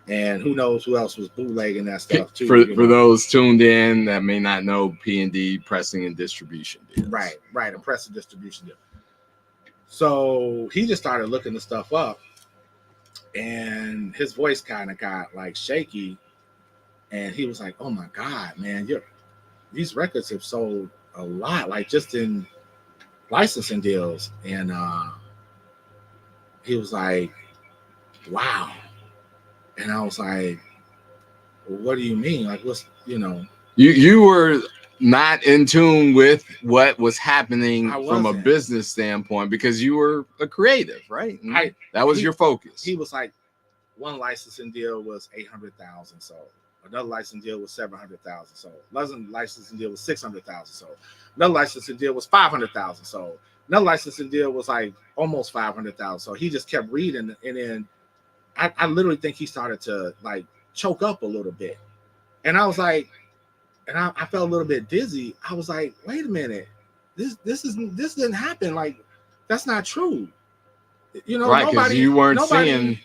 And who knows who else was bootlegging that stuff too. For those tuned in that may not know, P&D, pressing and distribution deals. Right, a press and distribution deal. So he just started looking the stuff up, and his voice kind of got like shaky. And he was like, "Oh my God, man, these records have sold a lot, like just in licensing deals." And he was like, "Wow." And I was like, well, "What do you mean? Like, what's, you know?" You were not in tune with what was happening I from a wasn't. business standpoint because you were a creative, right? That was your focus. He was like, one licensing deal was 800,000 sold. Another licensing deal was 700,000 sold. Another licensing deal was 600,000 sold. Another licensing deal was 500,000 sold. Another licensing deal was like almost 500,000. So he just kept reading, and then I literally think he started to like choke up a little bit, and I was like, and I felt a little bit dizzy. I was like, wait a minute, this didn't happen. Like, that's not true. You know, right? Because you weren't seeing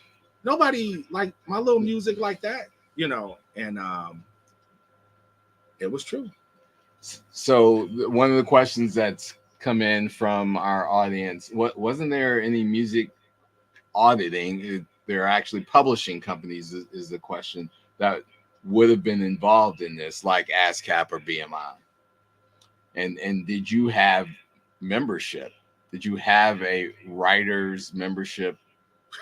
nobody like my little music like that. You know, and it was true. So one of the questions that's come in from our audience, what wasn't there any music auditing? There are actually publishing companies is the question that would have been involved in this, like ASCAP or BMI. And did you have membership? Did you have a writer's membership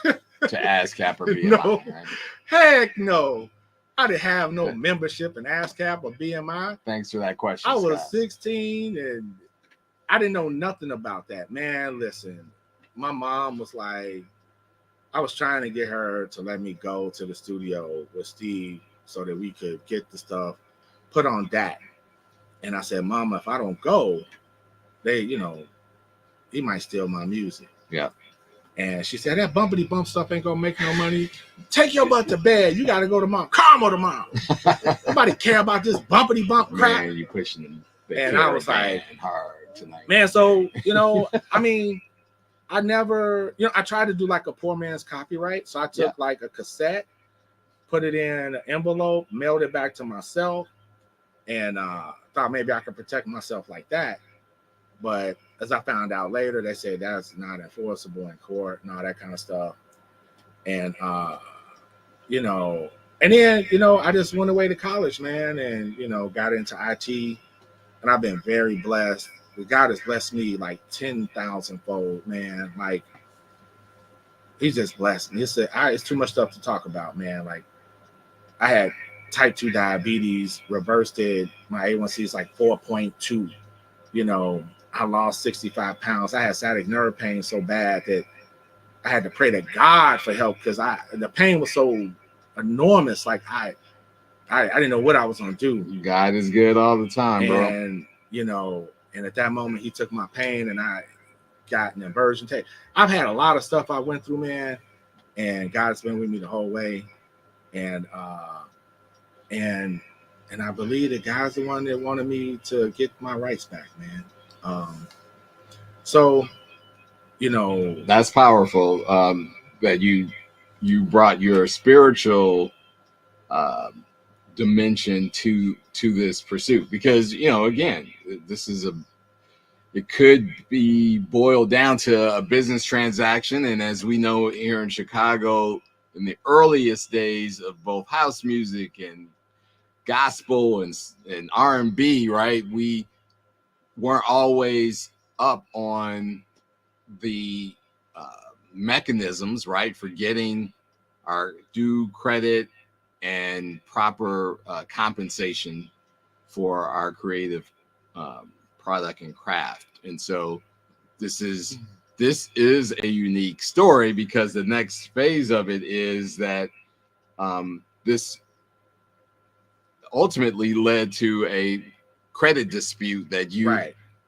to ASCAP or BMI? No, right? heck no. I didn't have no membership in ASCAP or BMI. Thanks for that question. I was Scott. 16 and I didn't know nothing about that. Man, listen, my mom was like, I was trying to get her to let me go to the studio with Steve so that we could get the stuff put on DAC. And I said, Mama, if I don't go, he might steal my music. Yeah. And she said, that bumpity bump stuff ain't gonna make no money. Take your butt to bed. You gotta go to mom. Karma tomorrow. Nobody care about this bumpity bump crap. Man, you pushing them. And I was like, hard tonight. Man, so I mean, I never, I tried to do like a poor man's copyright. So I took like a cassette, put it in an envelope, mailed it back to myself, and thought maybe I could protect myself like that. But as I found out later, they said that's not enforceable in court and all that kind of stuff. And and then I just went away to college, man, and got into IT, and I've been very blessed. God has blessed me like 10,000 fold, man. Like, He's just blessed me. It's too much stuff to talk about, man. Like, I had type 2 diabetes, reversed it. My A1C is like 4.2. I lost 65 pounds. I had sciatic nerve pain so bad that I had to pray to God for help because the pain was so enormous. Like I didn't know what I was gonna do. God is good all the time, bro. And and at that moment he took my pain and I got an inversion tape. I've had a lot of stuff I went through, man, and God's been with me the whole way. And I believe that God's the one that wanted me to get my rights back, man. So that's powerful. That you brought your spiritual dimension to this pursuit, because again, this is it could be boiled down to a business transaction, and as we know here in Chicago, in the earliest days of both house music and gospel and R&B, right, we weren't always up on the mechanisms, right, for getting our due credit and proper compensation for our creative product and craft. And so this is a unique story, because the next phase of it is that this ultimately led to a credit dispute that you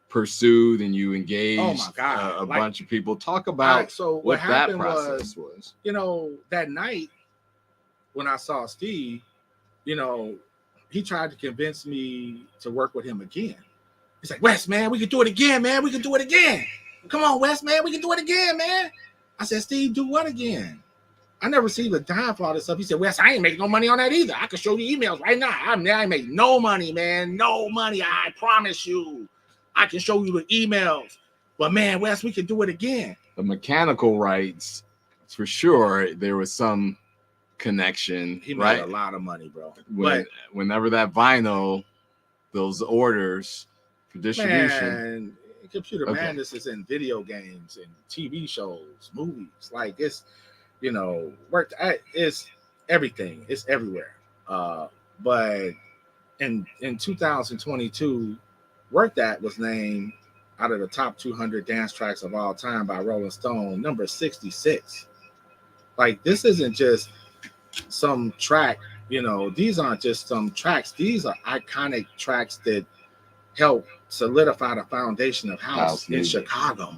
pursued and you engaged a bunch of people. Talk about what that process was. That night when I saw Steve, he tried to convince me to work with him again. He's like, Wes, man, we can do it again, man. We can do it again. Come on, Wes, man, we can do it again, man. I said, Steve, do what again? I never received a dime for all this stuff. He said, Wes, I ain't making no money on that either. I can show you emails right now. I ain't make no money, man. No money. I promise you. I can show you the emails. But, man, Wes, we can do it again. The mechanical rights, for sure, there was some connection. He made right? a lot of money, bro. Whenever that vinyl, those orders for distribution. Man, Computer Madness is in video games and TV shows, movies. Like it's, it's everything. It's everywhere. But in 2022, Work That was named out of the top 200 dance tracks of all time by Rolling Stone, number 66. Like this isn't just some track. These aren't just some tracks. These are iconic tracks that help solidify the foundation of house in Chicago.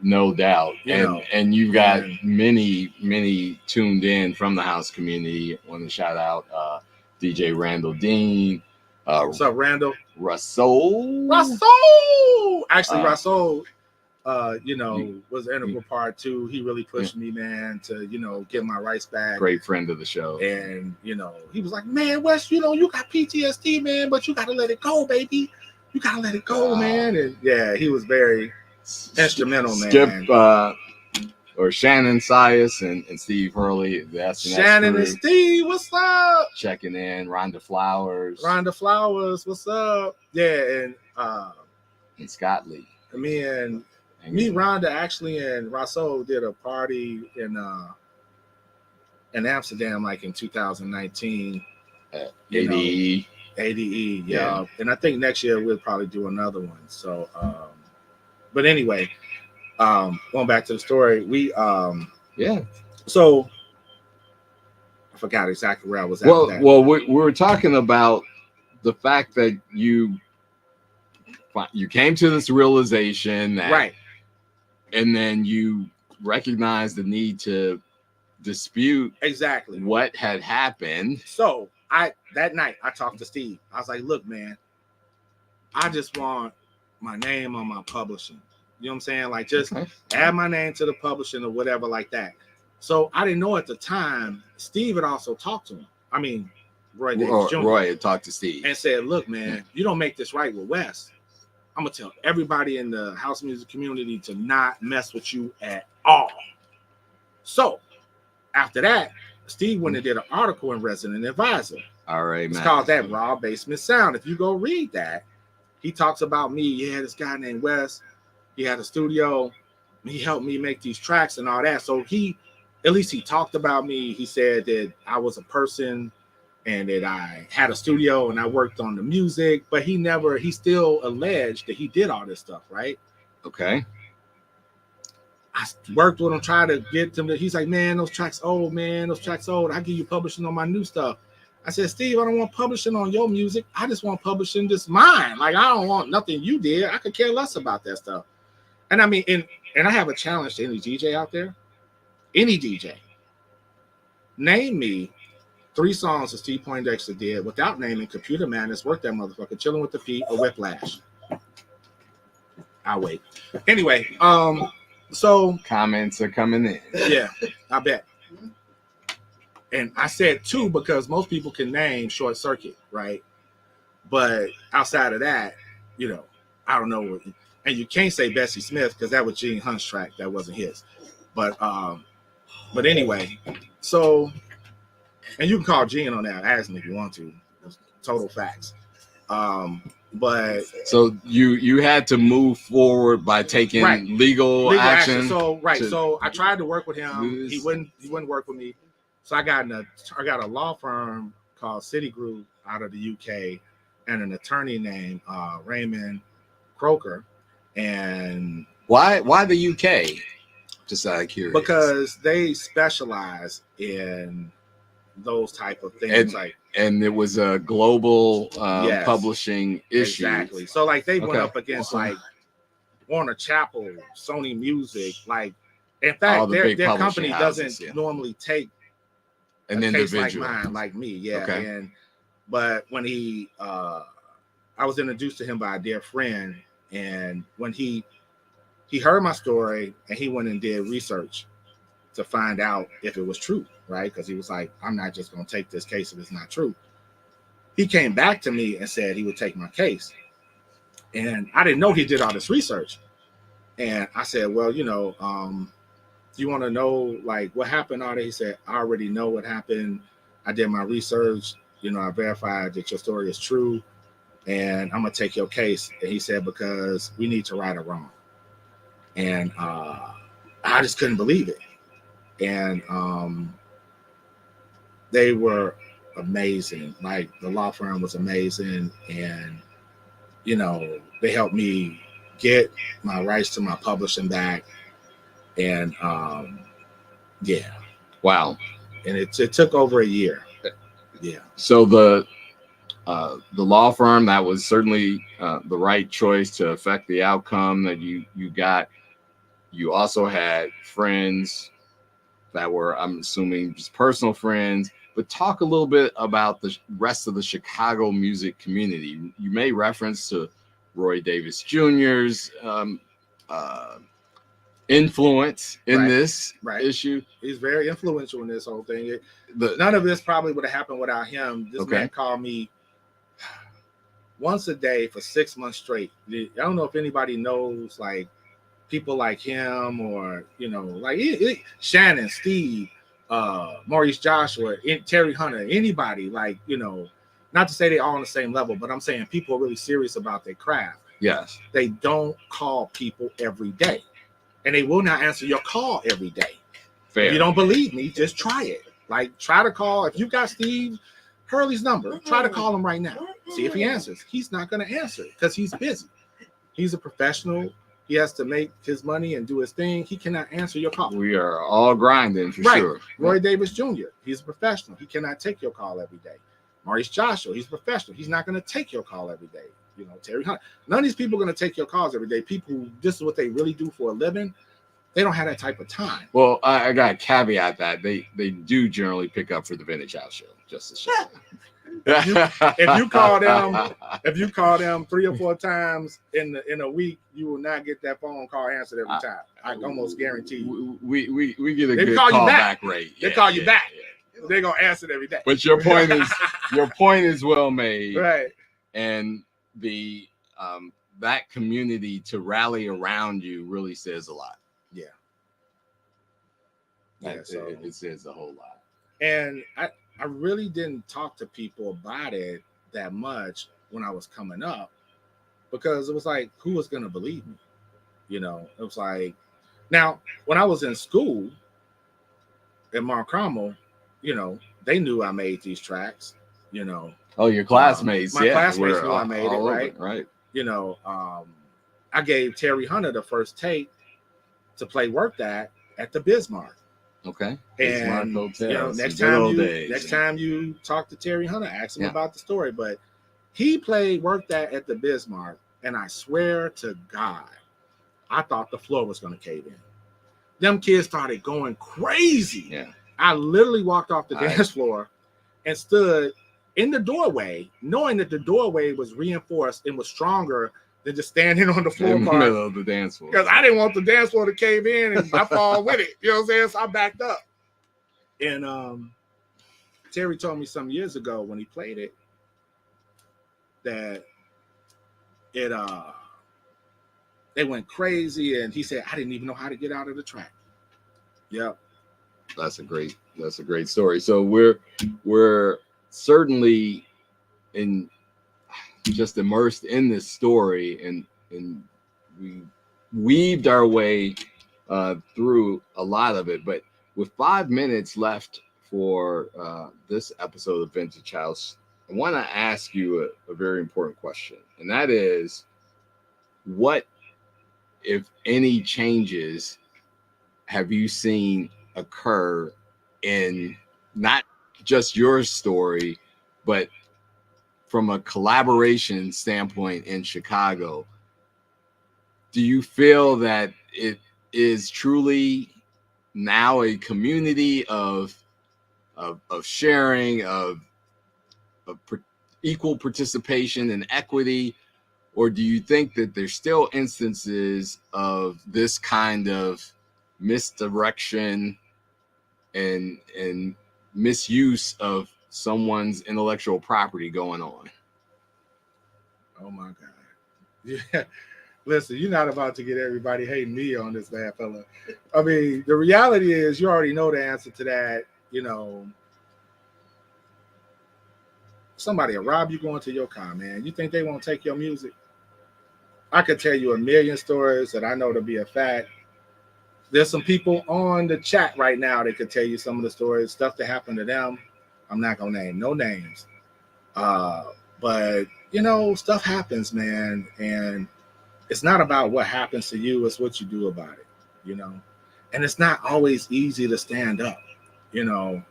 No doubt. And you've got many tuned in from the house community. I want to shout out DJ Randall Dean. What's up, Randall? Russell. Actually, Russell, was an integral part too. He really pushed me, man, to, get my rights back. Great friend of the show. And, he was like, man, Wes, you got PTSD, man, but you got to let it go, baby. You got to let it go, man. And yeah, he was very instrumental, man. Skip, or Shannon Sias and Steve Hurley. Shannon and Steve, what's up? Checking in. Rhonda Flowers, what's up? Yeah, and Scott Lee. Me, Rhonda, actually, and Russell did a party in Amsterdam, like in 2019. ADE, yeah. And I think next year we'll probably do another one. So, but anyway, going back to the story, So I forgot exactly where I was at. Well, we were talking about the fact that you came to this realization that, right, and then you recognized the need to dispute exactly what had happened. So that night I talked to Steve. I was like, look, man, I just want my name on my publishing. You know what I'm saying? Like, just add my name to the publishing or whatever like that. So I didn't know at the time, Steve had also talked to him. I mean, Roy Davis Jr. Roy had talked to Steve and said, look, man, you don't make this right with Wes. I'm going to tell everybody in the house music community to not mess with you at all. So after that, Steve went and did an article in Resident Advisor. All right, it's called That Raw Basement Sound. If you go read that, he talks about me. Yeah, this guy named Wes, he had a studio. He helped me make these tracks and all that. So at least he talked about me. He said that I was a person and that I had a studio and I worked on the music, but he still alleged that he did all this stuff, right? Okay. I worked with him, tried to get them. He's like, man, those tracks old, man. Those tracks old. I give you publishing on my new stuff. I said, Steve, I don't want publishing on your music. I just want publishing just mine. Like, I don't want nothing you did. I could care less about that stuff. And I mean, and I have a challenge to any DJ out there. Any DJ. Name me 3 songs that Steve Poindexter did without naming Computer Madness, Work That Motherfucker, Chilling with the Feet, or Whiplash. I'll wait. Anyway, so comments are coming in. Yeah, I bet. And I said 2 because most people can name Short Circuit, right? But outside of that, I don't know. And you can't say Bessie Smith because that was Gene Hunt's track. That wasn't his. But anyway, so, and you can call Gene on that. Ask him if you want to. Total facts. But so you had to move forward by taking legal action. So I tried to work with him. He wouldn't work with me. So I got a law firm called Citigroup out of the UK and an attorney named Raymond Croker. And why the UK? Just out of curiosity. Because they specialize in those type of things. And it was a global publishing issue. Exactly. So like they went up against like Warner Chappell, Sony Music. Like, in fact, their company doesn't normally take an individual like mine, like me. Yeah. Okay. But when I was introduced to him by a dear friend, and when he heard my story and he went and did research to find out if it was true, right? Because he was like, I'm not just going to take this case if it's not true. He came back to me and said he would take my case. And I didn't know he did all this research. And I said, well, Do you want to know like what happened all that? He said, I already know what happened. I did my research. I verified that your story is true, and I'm gonna take your case. And he said, because we need to right a wrong. And I just couldn't believe it. And they were amazing. Like the law firm was amazing, and they helped me get my rights to my publishing back. And yeah, Wow. and it took over a year. Yeah. So the law firm, that was certainly the right choice to affect the outcome that you got. You also had friends that were, I'm assuming, just personal friends. But talk a little bit about the rest of the Chicago music community. You made reference to Roy Davis Jr.'s uh, influence in Right. this Right. issue. He's very influential in this whole thing. The, None of this probably would have happened without him. This Okay. man called me once a day for 6 months straight. I don't know if anybody knows like people like him, or like Shannon, Steve, Maurice Joshua, Terry Hunter, anybody like not to say they're all on the same level, but I'm saying people are really serious about their craft. yes. They don't call people every day, and they will not answer your call every day. Fair. If you don't believe me, just try it. Like, try to call. If you got Steve Hurley's number, try to call him right now. See if he answers. He's not going to answer because he's busy. He's a professional. He has to make his money and do his thing. He cannot answer your call. We are all grinding for sure. Roy Davis Jr., he's a professional. He cannot take your call every day. Maurice Joshua, he's a professional. He's not going to take your call every day. Terry Hunt. None of these people are going to take your calls every day. People who, this is what they really do for a living. They don't have that type of time. Well, I got to caveat that they do generally pick up for the Vintage House Show, just to show. If you call them 3 or 4 times in a week, you will not get that phone call answered every time. I almost guarantee you. We get a They good call you call back. back rate. They call you back. They're gonna answer it every day. But your point is well made. Right. And the that community to rally around you really says a lot. Yeah. So it says a whole lot. And I really didn't talk to people about it that much when I was coming up, because it was like, who was going to believe me? It was like, now when I was in school at Mark Cromwell, they knew I made these tracks, Oh, your classmates. My classmates knew I made it, right? Right. I gave Terry Hunter the first tape to play Work That at the Bismarck. Okay. And next time you talk to Terry Hunter, ask him about the story. But he played Work That at the Bismarck, and I swear to God, I thought the floor was going to cave in. Them kids started going crazy. Yeah. I literally walked off the dance floor and stood in the doorway, knowing that the doorway was reinforced and was stronger than just standing on the floor in the middle of the dance floor. Because I didn't want the dance floor to cave in and I fall with it. You know what I'm saying? So I backed up. And Terry told me some years ago when he played it that they went crazy, and he said, I didn't even know how to get out of the track. Yep. That's a great story. So we're certainly just immersed in this story, and we weaved our way through a lot of it. But with 5 minutes left for this episode of Vintage House, I want to ask you a very important question, and that is, what, if any, changes have you seen occur in not just your story, but from a collaboration standpoint in Chicago? Do you feel that it is truly now a community of sharing, of equal participation and equity? Or do you think that there's still instances of this kind of misdirection and misuse of someone's intellectual property going on? Oh my God. Yeah. Listen, you're not about to get everybody hating me on this bad fella. I mean, the reality is you already know the answer to that. You know, somebody will rob you going to your car, man. You think they won't take your music? I could tell you a million stories that I know to be a fact. There's some people on the chat right now that could tell you some of the stories, stuff that happened to them. I'm not gonna name no names. Uh, but stuff happens, man, and it's not about what happens to you, it's what you do about it, you know. And it's not always easy to stand up, you know,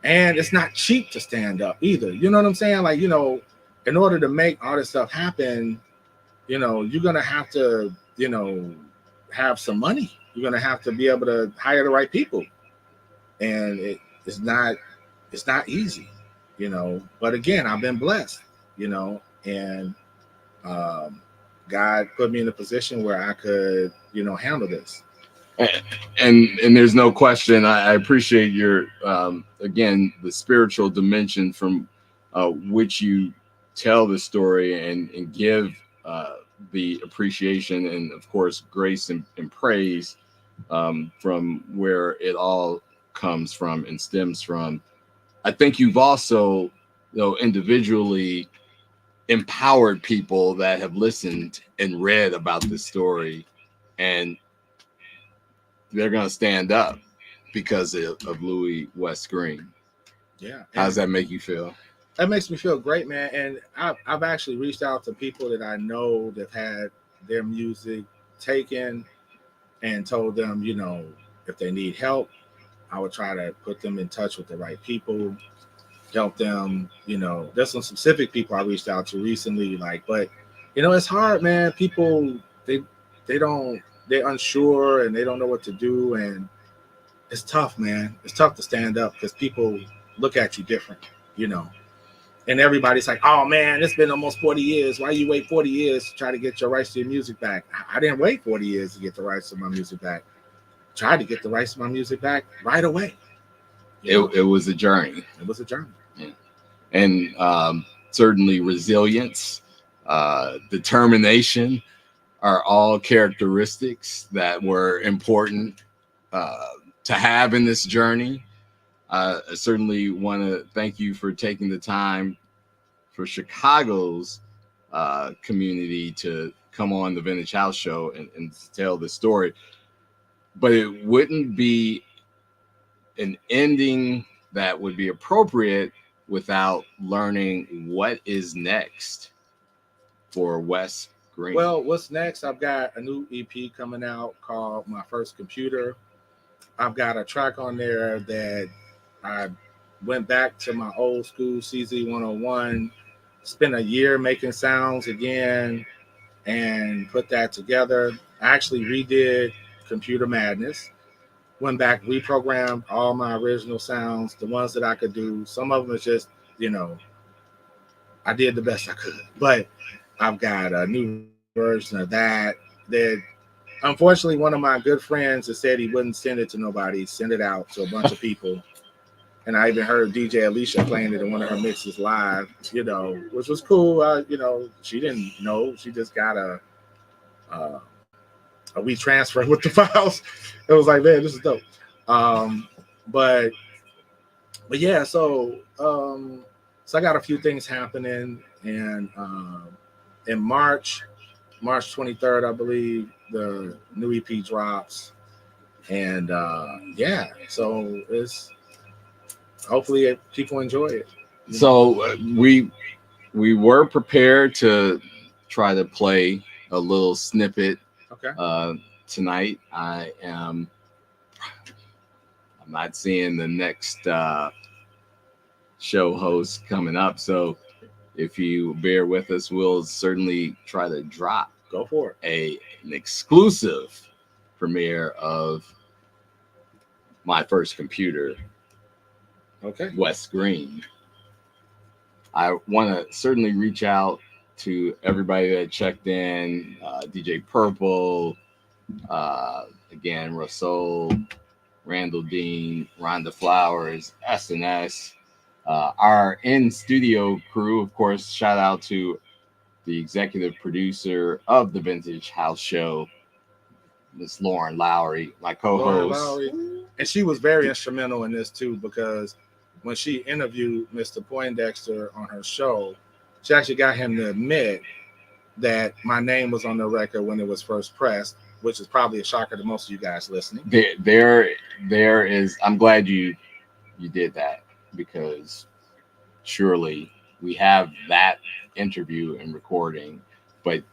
and it's not cheap to stand up either. You know what I'm saying? Like, in order to make all this stuff happen, you're gonna have to, have some money. You're gonna have to be able to hire the right people. And it's not easy, But again, I've been blessed, and um, God put me in a position where I could, handle this. And there's no question. I appreciate your again the spiritual dimension from which you tell the story and give the appreciation and of course grace and praise from where it all comes from and stems from. I think you've also, individually empowered people that have listened and read about this story, and they're going to stand up because of Louie West Green. Yeah. How does that make you feel? That makes me feel great, man. And I've actually reached out to people that I know that had their music taken and told them, if they need help, I would try to put them in touch with the right people, help them. There's some specific people I reached out to recently, but it's hard, man. People they don't they're unsure and they don't know what to do, and it's tough, man. It's tough to stand up because people look at you different, you know. And everybody's like, "Oh man, it's been almost 40 years. Why you wait 40 years to try to get your rights to your music back?" I didn't wait 40 years to get the rights to my music back. Tried to get the rights to my music back right away. It was a journey. It was a journey. Yeah. And certainly resilience, determination are all characteristics that were important uh, to have in this journey. I certainly want to thank you for taking the time for Chicago's community to come on the Vintage House Show and tell the story. But it wouldn't be an ending that would be appropriate without learning what is next for Wes Green. Well, what's next? I've got a new EP coming out called My First Computer. I've got a track on there that I went back to my old school CZ 101, spent a year making sounds again, and put that together. I actually redid Computer Madness, went back, reprogrammed all my original sounds, the ones that I could do. Some of them is just, you know, I did the best I could. But I've got a new version of that unfortunately one of my good friends that said he wouldn't send it to nobody, sent it out to a bunch of people. And I even heard DJ Alicia playing it in one of her mixes live, which was cool. She didn't know. She just got a we transfer with the files. It was like, man, this is dope. Um, but but yeah, so I got a few things happening, and in March 23rd, I believe the new EP drops, and yeah, so it's hopefully people enjoy it. So we were prepared to try to play a little snippet Okay. tonight. I'm not seeing the next show host coming up, so if you bear with us, we'll certainly try to drop Go for it. An exclusive premiere of My First Computer, Okay. Wes Green. I want to certainly reach out to everybody that checked in, DJ Purple, again, Rasul, Randall Dean, Rhonda Flowers, SNS, our in studio crew. Of course, shout out to the executive producer of the Vintage House Show, Miss Lauren Lowry, my Lauren co-host. Lowry, and she was very instrumental in this too because when she interviewed Mr. Poindexter on her show, she actually got him to admit that my name was on the record when it was first pressed, which is probably a shocker to most of you guys listening. There is. I'm glad you did that because surely we have that interview and recording, but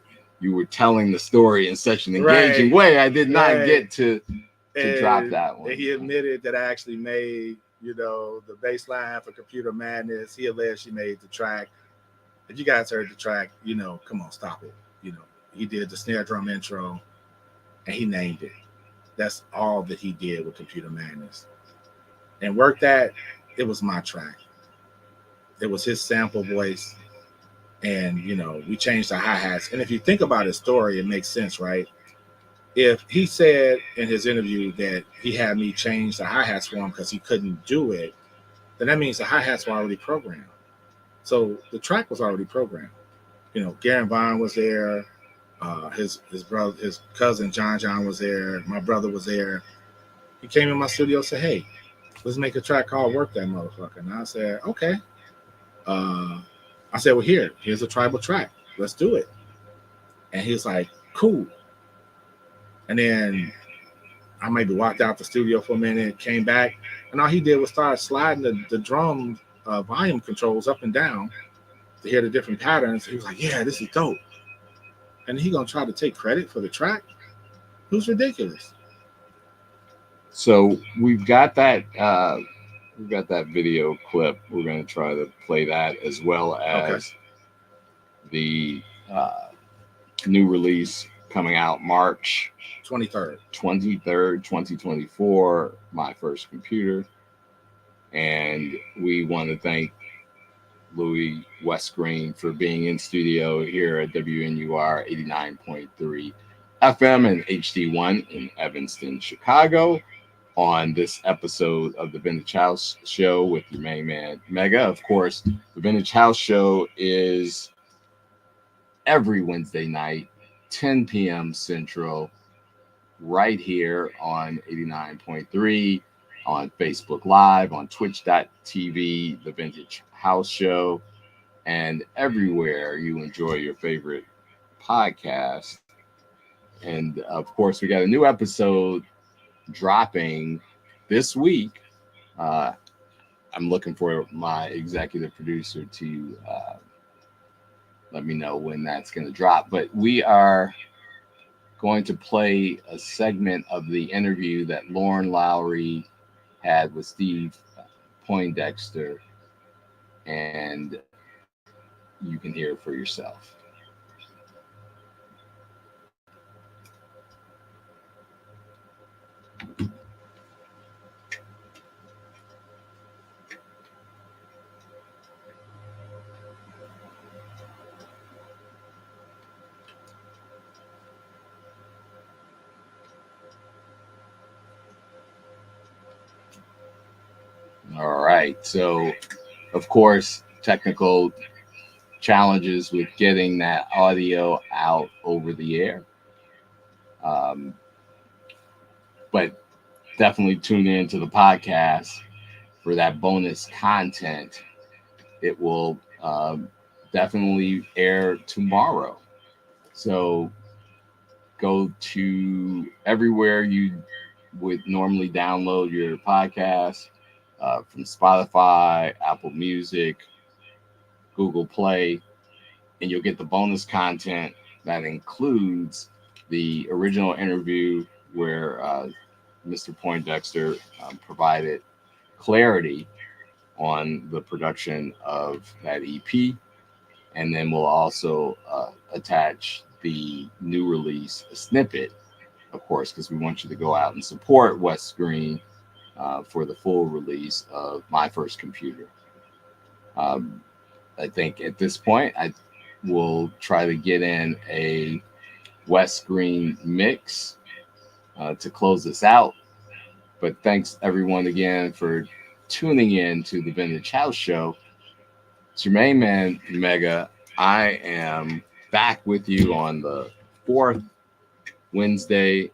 you were telling the story in such an engaging way. I did not get to drop that one. And he admitted that I actually made, the bass line for Computer Madness. He alleged he made the track. If you guys heard the track, come on, stop it. He did the snare drum intro and he named it. That's all that he did with Computer Madness. And Work That, it was my track. It was his sample voice. And, we changed the hi-hats. And if you think about his story, it makes sense, right? If he said in his interview that he had me change the hi-hats for him because he couldn't do it, then that means the hi-hats were already programmed. So the track was already programmed. Garen Vaughn was there. His brother, his cousin John was there. My brother was there. He came in my studio and said, "Hey, let's make a track called Work That Motherfucker." And I said, "Okay." I said, "Well, here's a tribal track. Let's do it." And he was like, "Cool." And then I maybe walked out the studio for a minute, came back, and all he did was start sliding the drum volume controls up and down to hear the different patterns. He was like, "Yeah, this is dope." And he gonna try to take credit for the track? Who's ridiculous? So we've got that video clip. We're going to try to play that as well as the new release coming out March 23rd, 2024, My First Computer. And we want to thank Louie Green for being in studio here at WNUR 89.3 FM and HD1 in Evanston, Chicago, on this episode of the Vintage House Show with your main man, Mega. Of course, the Vintage House Show is every Wednesday night, 10 p.m. Central, right here on 89.3, on Facebook Live, on twitch.tv, the Vintage House Show, and everywhere you enjoy your favorite podcast. And of course, we got a new episode dropping this week. I'm looking for my executive producer to let me know when that's going to drop. But we are going to play a segment of the interview that Lauren Lowry had with Steve Poindexter, and you can hear it for yourself. All right. So, of course, technical challenges with getting that audio out over the air. But definitely tune in to the podcast for that bonus content. It will definitely air tomorrow. So go to everywhere you would normally download your podcast, from Spotify, Apple Music, Google Play, and you'll get the bonus content that includes the original interview where Mr. Poindexter provided clarity on the production of that EP. And then we'll also attach the new release, a snippet, of course, because we want you to go out and support Wes Green for the full release of My First Computer. I think at this point, I will try to get in a Wes Green mix to close this out. But thanks everyone again for tuning in to the Vintage House Show. It's your main man, Mega. I am back with you on the fourth Wednesday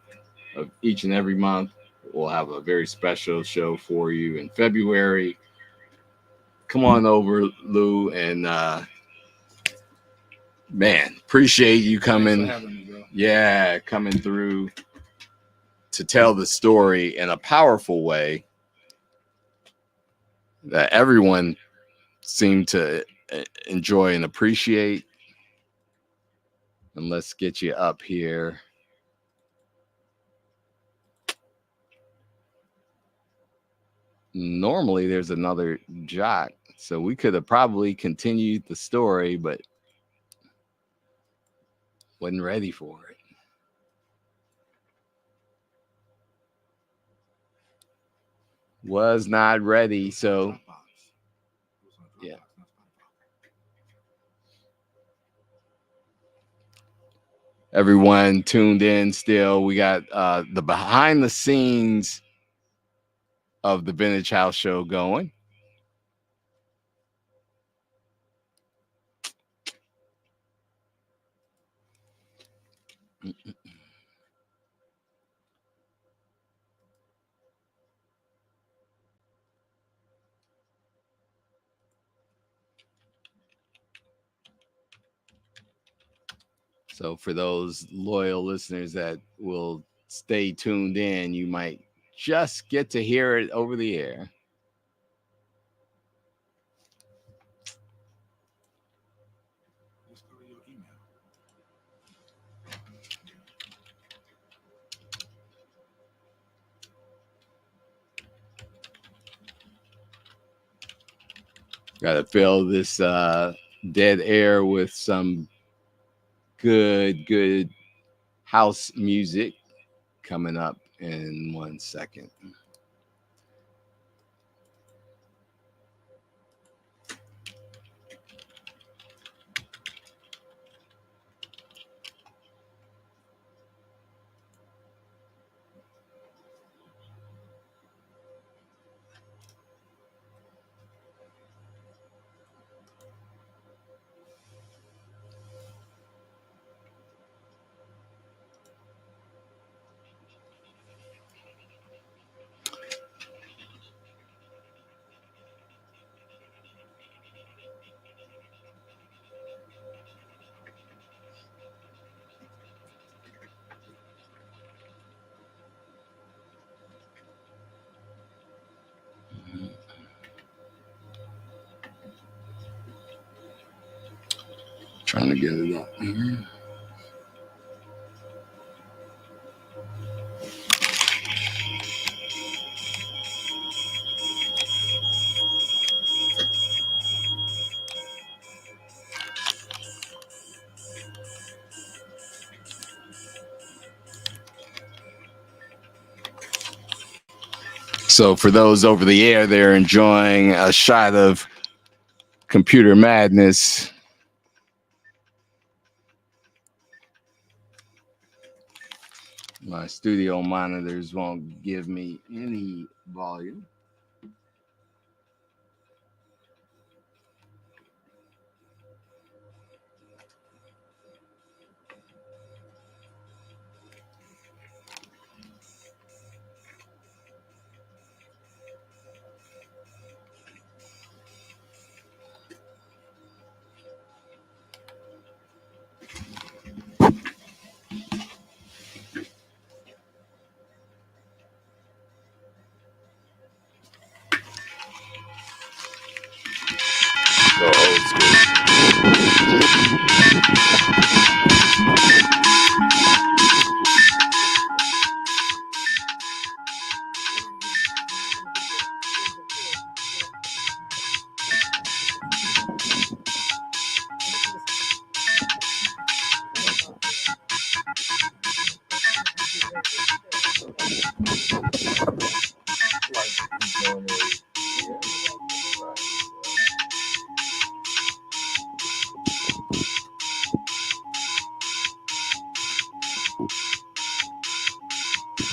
of each and every month. We'll have a very special show for you in February. Come on over, Lou, and man, appreciate you coming. Thanks for having me, bro. Yeah, coming through to tell the story in a powerful way that everyone seemed to enjoy and appreciate. And let's get you up here. Normally there's another jock, so we could have probably continued the story, but wasn't ready for it. Was not ready, so yeah. Everyone tuned in still. We got the behind the scenes of the Vintage House Show going. So for those loyal listeners that will stay tuned in, you might just get to hear it over the air. Got to fill this dead air with some good house music coming up in 1 second. Trying to get it up. So for those over the air, they're enjoying a shot of computer madness. My studio monitors won't give me any volume. Go old school.